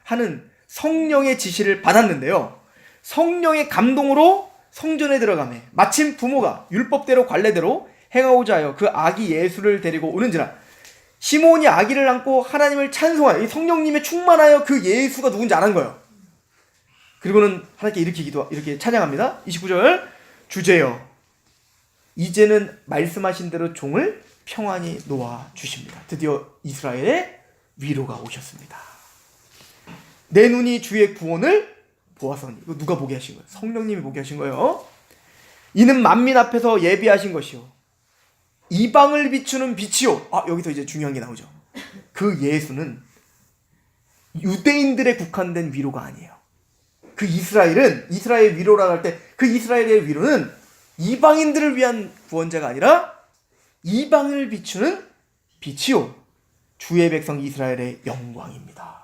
하는 성령의 지시를 받았는데요. 성령의 감동으로 성전에 들어가매 마침 부모가 율법대로 관례대로 행하고자 하여 그 아기 예수를 데리고 오는지라. 시몬이 아기를 안고 하나님을 찬송하여 이 성령님에 충만하여 그 예수가 누군지 아는 거예요. 그리고는 하나님께 이렇게 찬양합니다. 29절 주제여 이제는 말씀하신 대로 종을 평안히 놓아 주십니다. 드디어 이스라엘의 위로가 오셨습니다. 내 눈이 주의 구원을 보아서니. 이거 누가 보게 하신 거예요? 성령님이 보게 하신 거예요. 이는 만민 앞에서 예비하신 것이요 이방을 비추는 빛이요. 여기서 이제 중요한 게 나오죠. 그 예수는 유대인들에 국한된 위로가 아니에요. 그 이스라엘 위로라고 할 때 그 이스라엘의 위로는 이방인들을 위한 구원자가 아니라 이방을 비추는 빛이요 주의 백성 이스라엘의 영광입니다.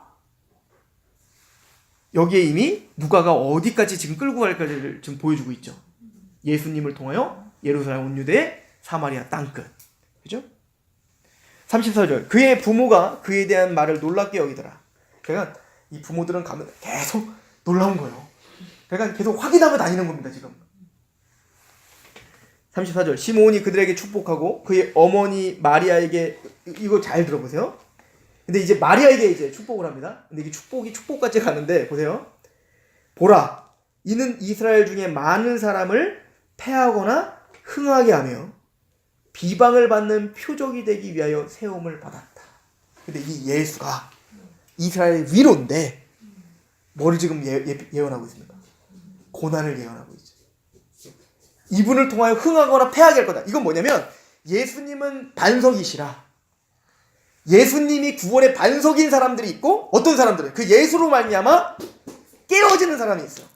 여기에 이미 누가가 어디까지 지금 끌고 갈까지를 지금 보여주고 있죠. 예수님을 통하여 예루살렘 온 유대 사마리아 땅끝. 그죠? 34절 그의 부모가 그에 대한 말을 놀랍게 여기더라. 그러니까 이 부모들은 가면 계속 놀라운 거예요. 그러니까 계속 확인하며 다니는 겁니다. 지금 34절 시몬이 그들에게 축복하고 그의 어머니 마리아에게 이거 잘 들어보세요. 근데 이제 마리아에게 이제 축복을 합니다. 근데 이게 축복까지 가는데 보세요. 보라 이는 이스라엘 중에 많은 사람을 패하거나 흥하게 하며 비방을 받는 표적이 되기 위하여 세움을 받았다. 근데 이 예수가 이스라엘 위로인데 뭐를 지금 예언하고 있습니까? 고난을 예언하고 있죠. 이분을 통하여 흥하거나 패하게 할 거다. 이건 뭐냐면 예수님은 반석이시라. 예수님이 구원의 반석인 사람들이 있고 어떤 사람들은 그 예수로 말미암아 깨어지는 사람이 있어요.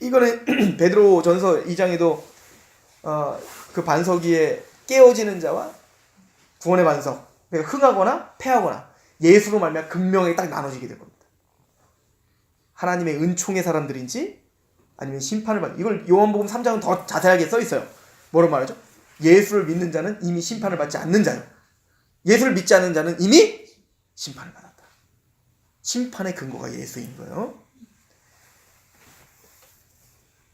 이거는 베드로전서 2장에도 그 반석 위에 깨어지는 자와 구원의 반석, 그러니까 흥하거나 패하거나 예수로 말미암아 극명하게 딱 나눠지게 될 겁니다. 하나님의 은총의 사람들인지 아니면 심판을 받는, 이걸 요한복음 3장은 더 자세하게 써 있어요. 뭐라고 말하죠? 예수를 믿는 자는 이미 심판을 받지 않는 자요. 예수를 믿지 않는 자는 이미 심판을 받았다. 심판의 근거가 예수인 거예요.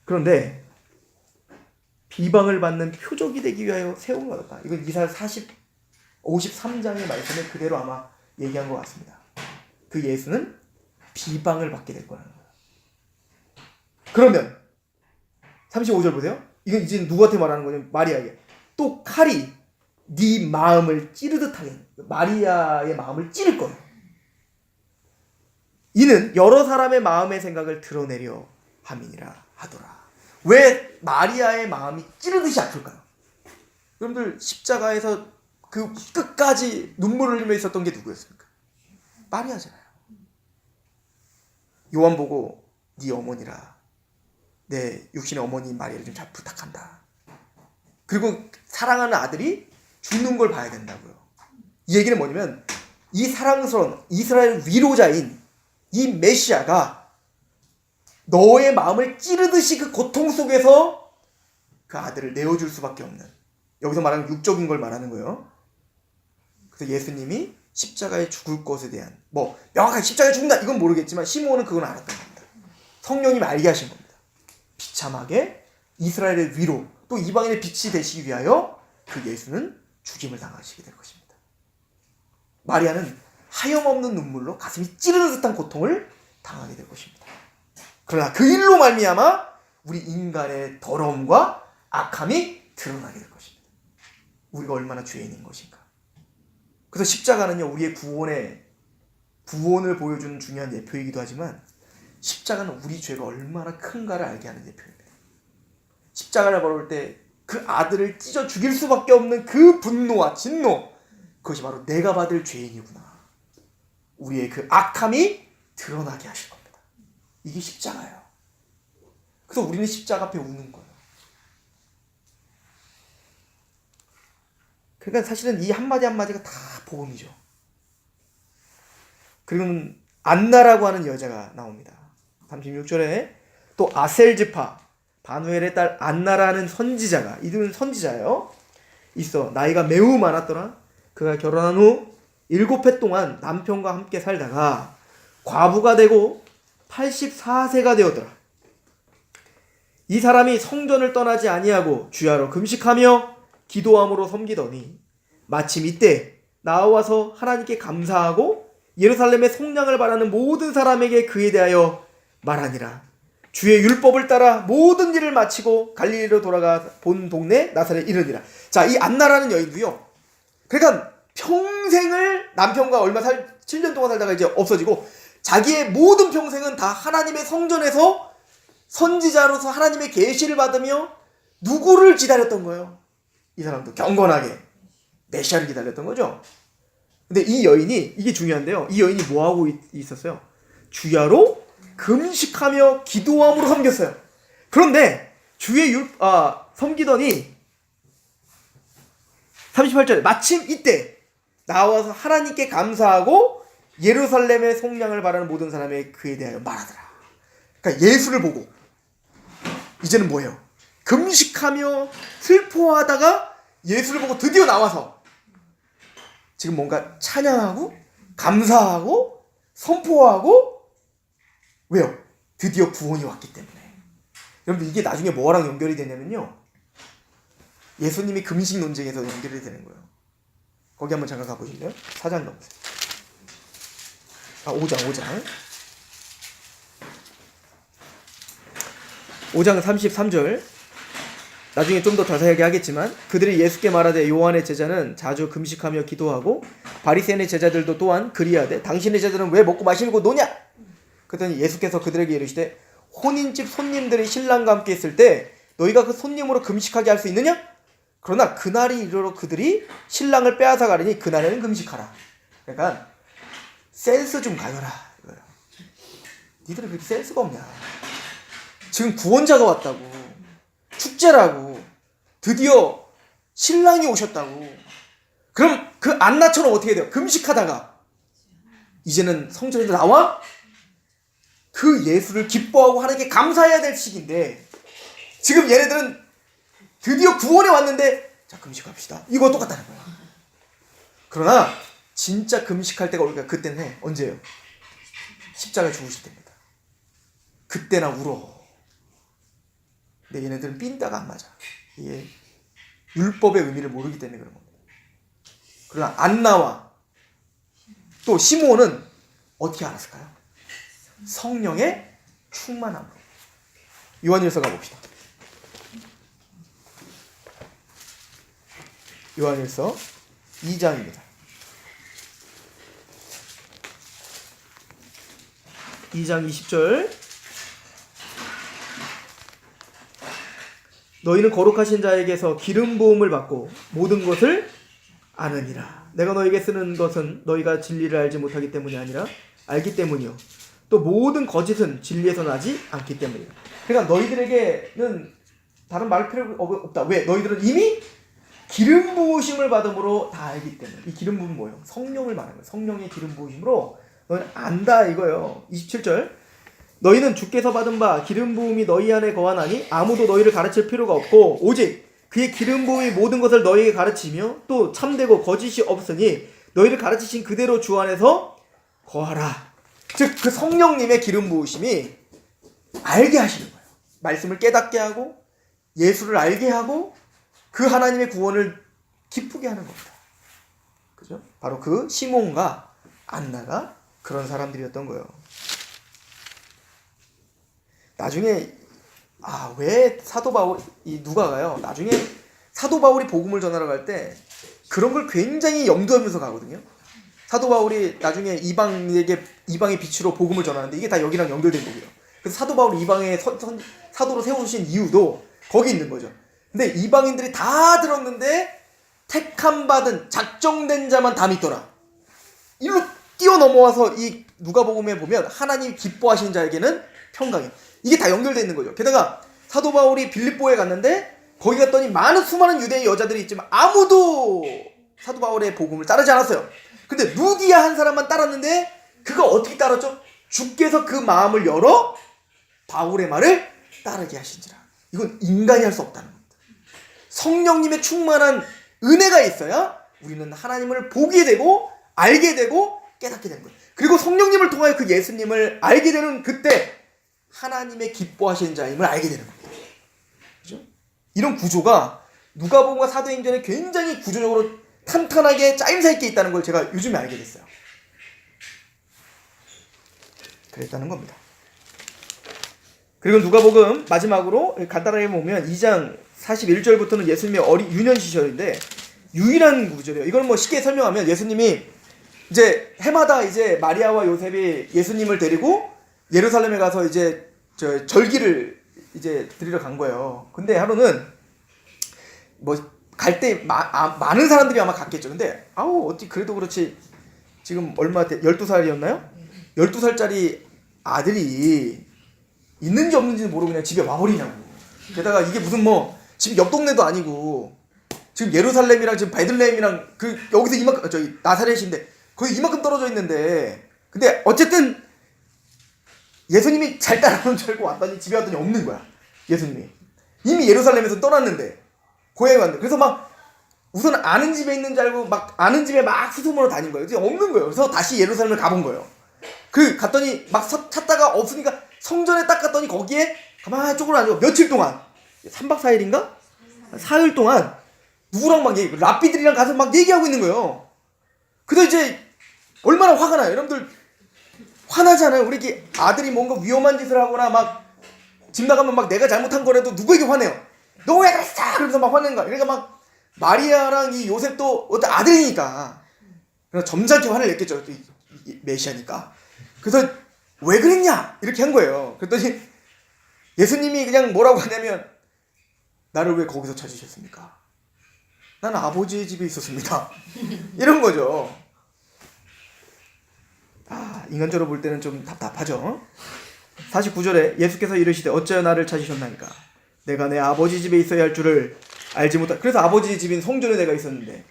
그런데 비방을 받는 표적이 되기 위하여 세움을 받았다. 이건 이사야 53장의 말씀을 그대로 아마 얘기한 것 같습니다. 그 예수는 비방을 받게 될 거라는 거예요. 그러면 35절 보세요. 이건 이제 누구한테 말하는 거냐면 마리아에게. 또 칼이 네 마음을 찌르듯 하게, 마리아의 마음을 찌를 거예요. 이는 여러 사람의 마음의 생각을 드러내려 함이니라 하더라. 왜 마리아의 마음이 찌르듯이 아플까요? 여러분들 십자가에서 그 끝까지 눈물을 흘리며 있었던 게 누구였습니까? 마리아잖아요. 요한 보고 네 어머니라, 내 육신의 어머니 마리아를 좀 잘 부탁한다. 그리고 사랑하는 아들이 죽는 걸 봐야 된다고요. 이 얘기는 뭐냐면 이 사랑스러운 이스라엘 위로자인 이 메시아가 너의 마음을 찌르듯이 그 고통 속에서 그 아들을 내어줄 수밖에 없는, 여기서 말하는 육적인 걸 말하는 거예요. 그래서 예수님이 십자가에 죽을 것에 대한, 뭐 명확하게 십자가에 죽는다 이건 모르겠지만 시몬은 그건 알았던 겁니다. 성령님이 알게 하신 겁니다. 비참하게 이스라엘의 위로, 또 이방인의 빛이 되시기 위하여 그 예수는 죽임을 당하시게 될 것입니다. 마리아는 하염없는 눈물로 가슴이 찌르는 듯한 고통을 당하게 될 것입니다. 그러나 그 일로 말미암아 우리 인간의 더러움과 악함이 드러나게 될 것입니다. 우리가 얼마나 죄인인 것인가. 그래서 십자가는요, 우리의 구원을 보여주는 중요한 예표이기도 하지만 십자가는 우리 죄가 얼마나 큰가를 알게 하는 예표입니다. 십자가를 걸을 때 그 아들을 찢어 죽일 수밖에 없는 그 분노와 진노, 그것이 바로 내가 받을 죄인이구나. 우리의 그 악함이 드러나게 하실 겁니다. 이게 십자가예요. 그래서 우리는 십자가 앞에 우는 거예요. 그러니까 사실은 이 한마디 한마디가 다 복음이죠. 그리고 안나라고 하는 여자가 나옵니다. 36절에 또 아셀즈파, 바누엘의 딸 안나라는 선지자가, 이들은 선지자예요. 있어. 나이가 매우 많았더라. 그가 결혼한 후 7해 동안 남편과 함께 살다가 과부가 되고 84세가 되었더라. 이 사람이 성전을 떠나지 아니하고 주야로 금식하며 기도함으로 섬기더니 마침 이때 나와서 하나님께 감사하고 예루살렘의 속량을 바라는 모든 사람에게 그에 대하여 말하니라. 주의 율법을 따라 모든 일을 마치고 갈릴리로 돌아가 본 동네 나사렛에 이르니라. 자, 이 안나라는 여인도요, 그러니까 평생을 남편과 7년 동안 살다가 이제 없어지고 자기의 모든 평생은 다 하나님의 성전에서 선지자로서 하나님의 계시를 받으며 누구를 기다렸던 거예요? 이 사람도 경건하게 메시아를 기다렸던 거죠. 근데 이 여인이, 이게 중요한데요, 이 여인이 뭐하고 있었어요? 주야로 금식하며 기도함으로 섬겼어요. 그런데 섬기더니 38절에 마침 이때 나와서 하나님께 감사하고 예루살렘의 속량을 바라는 모든 사람의 그에 대하여 말하더라. 그러니까 예수를 보고 이제는 뭐예요? 금식하며 슬퍼하다가 예수를 보고 드디어 나와서 지금 뭔가 찬양하고 감사하고 선포하고, 왜요? 드디어 구원이 왔기 때문에. 여러분, 이게 나중에 뭐랑 연결이 되냐면요, 예수님이 금식 논쟁에서 연결이 되는 거예요. 거기 한번 잠깐 가보실래요? 4장 가보세요. 5장 5장 33절. 나중에 좀 더 자세하게 하겠지만, 그들이 예수께 말하되 요한의 제자는 자주 금식하며 기도하고 바리새인의 제자들도 또한 그리하되 당신의 제자들은 왜 먹고 마시고 노냐? 그랬더니 예수께서 그들에게 이르시되 혼인집 손님들이 신랑과 함께 있을 때 너희가 그 손님으로 금식하게 할 수 있느냐? 그러나 그날이 이르러 그들이 신랑을 빼앗아 가리니 그날에는 금식하라. 그러니까 센스 좀 가져라 이거야. 니들은 그렇게 센스가 없냐? 지금 구원자가 왔다고, 축제라고, 드디어 신랑이 오셨다고. 그럼 그 안나처럼 어떻게 돼요? 금식하다가 이제는 성전에서 나와 그 예수를 기뻐하고 하나님께 감사해야 될 시기인데, 지금 얘네들은 드디어 구원에 왔는데 자, 금식합시다. 이거 똑같다는 거야. 그러나 진짜 금식할 때가 올까? 그때는 언제예요? 십자가에 죽으실 때입니다. 그때나 울어. 근데 얘네들은 삔따가 안 맞아. 이게 율법의 의미를 모르기 때문에 그런 겁니다. 그러나 안나와 또 시므온은 어떻게 알았을까요? 성령의 충만함으로. 요한일서 가봅시다. 요한일서 2장입니다. 2장 20절. 너희는 거룩하신 자에게서 기름 부음을 받고 모든 것을 아느니라. 내가 너희에게 쓰는 것은 너희가 진리를 알지 못하기 때문이 아니라 알기 때문이요, 또 모든 거짓은 진리에서 나지 않기 때문이다. 그러니까 너희들에게는 다른 말 필요 없다. 왜? 너희들은 이미 기름 부으심을 받음으로 다 알기 때문에. 이 기름 부음은 뭐예요? 성령을 말하는 거예요. 성령의 기름 부으심으로 너희는 안다 이거예요. 27절. 너희는 주께서 받은 바 기름 부음이 너희 안에 거하나니 아무도 너희를 가르칠 필요가 없고 오직 그의 기름 부음이 모든 것을 너희에게 가르치며 또 참되고 거짓이 없으니 너희를 가르치신 그대로 주 안에서 거하라. 즉 그 성령님의 기름 부으심이 알게 하시는 거예요. 말씀을 깨닫게 하고 예수를 알게 하고 그 하나님의 구원을 기쁘게 하는 겁니다. 그죠? 바로 그 시몬과 안나가 그런 사람들이었던 거예요. 나중에 왜 사도 바울 누가가요? 나중에 사도 바울이 복음을 전하러 갈 때 그런 걸 굉장히 염두하면서 가거든요. 사도 바울이 나중에 이방의 빛으로 복음을 전하는데 이게 다 여기랑 연결된 거고요. 그래서 사도 바울이 이방의 사도로 세우신 이유도 거기 있는 거죠. 근데 이방인들이 다 들었는데 택함 받은 작정된 자만 다 믿더라. 일로 뛰어넘어와서 이 누가복음에 보면 하나님 기뻐하시는 자에게는 평강이, 이게 다 연결되어 있는 거죠. 게다가 사도 바울이 빌립보에 갔는데 거기 갔더니 수많은 유대인 여자들이 있지만 아무도 사도 바울의 복음을 따르지 않았어요. 근데 루디아 한 사람만 따랐는데 그가 어떻게 따랐죠? 주께서 그 마음을 열어 바울의 말을 따르게 하신지라. 이건 인간이 할 수 없다는 겁니다. 성령님의 충만한 은혜가 있어야 우리는 하나님을 보게 되고 알게 되고 깨닫게 되는 거예요. 그리고 성령님을 통하여 그 예수님을 알게 되는 그때 하나님의 기뻐하시는 자임을 알게 되는 겁니다. 이런 구조가 누가복음과 사도행전에 굉장히 구조적으로 탄탄하게 짜임새 있게 있다는 걸 제가 요즘에 알게 됐어요. 그랬다는 겁니다. 그리고 누가복음 마지막으로 간단하게 보면 2장 41절부터는 예수님의 유년 시절인데 유일한 구절이에요. 이건 뭐 쉽게 설명하면 예수님이 이제 해마다 이제 마리아와 요셉이 예수님을 데리고 예루살렘에 가서 이제 절기를 이제 드리러 간 거예요. 근데 하루는 뭐 갈 때 많은 사람들이 아마 갔겠죠. 근데 어찌 그래도 그렇지 지금 얼마 12살이었나요? 12살짜리 아들이 있는지 없는지는 모르고 그냥 집에 와버리냐고. 게다가 이게 무슨 뭐 지금 옆 동네도 아니고 지금 예루살렘이랑 지금 베들레헴이랑 그 여기서 이만큼 저기 나사렛인데 거의 이만큼 떨어져 있는데 근데 어쨌든 예수님이 잘 따라오는 줄 알고 왔더니 집에 왔더니 없는 거야. 예수님이 이미 예루살렘에서 떠났는데 고향에 왔는데 그래서 막 우선 아는 집에 있는 줄 알고 막 아는 집에 막 수소문으로 다닌 거예요. 이제 없는 거예요. 그래서 다시 예루살렘을 가본 거예요. 갔더니 막 찾다가 없으니까 성전에 딱 갔더니 거기에 가만히 쪼그려 앉고 며칠 동안 3박 4일인가? 4일 동안 누구랑 막 랍비들이랑 가서 막 얘기하고 있는 거예요. 그래서 이제 얼마나 화가 나요. 여러분들 화나잖아요. 우리 이렇게 아들이 뭔가 위험한 짓을 하거나 막 집 나가면 막 내가 잘못한 거라도 누구에게 화내요. 너 왜 그랬어? 그러면서 막 화내는 거야. 그러니까 막 마리아랑 이 요셉도 어떤 아들이니까 그래서 점잖게 화를 냈겠죠. 이 메시아니까. 그래서 왜 그랬냐? 이렇게 한 거예요. 그랬더니 예수님이 그냥 뭐라고 하냐면 나를 왜 거기서 찾으셨습니까? 나는 아버지의 집에 있었습니다. 이런 거죠. 인간적으로 볼 때는 좀 답답하죠. 49절에 예수께서 이르시되 어찌하여 나를 찾으셨나이까? 내가 내 아버지 집에 있어야 할 줄을 알지 못하. 그래서 아버지 집인 성전에 내가 있었는데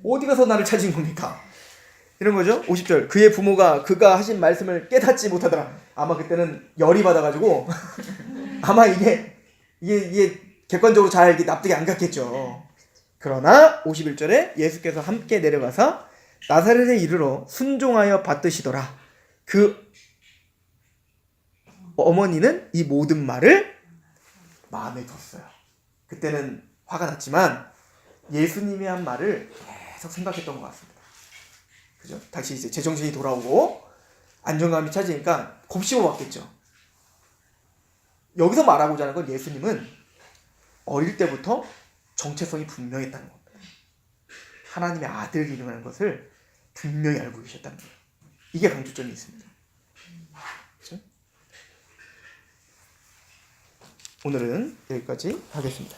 어디 가서 나를 찾은 겁니까? 이런 거죠. 50절 그의 부모가 그가 하신 말씀을 깨닫지 못하더라. 아마 그때는 열이 받아가지고 아마 이게 객관적으로 잘 납득이 안 갔겠죠. 그러나 51절에 예수께서 함께 내려가서 나사렛에 이르러 순종하여 받드시더라. 그 어머니는 이 모든 말을 마음에 뒀어요. 그때는 화가 났지만 예수님이 한 말을 계속 생각했던 것 같습니다. 그죠? 다시 이제 제정신이 돌아오고 안정감이 찾으니까 곱씹어 왔겠죠. 여기서 말하고자 하는 건 예수님은 어릴 때부터 정체성이 분명했다는 겁니다. 하나님의 아들이라는 것을 분명히 알고 계셨다는 거예요. 이게 강조점이 있습니다. 그렇죠? 오늘은 여기까지 하겠습니다.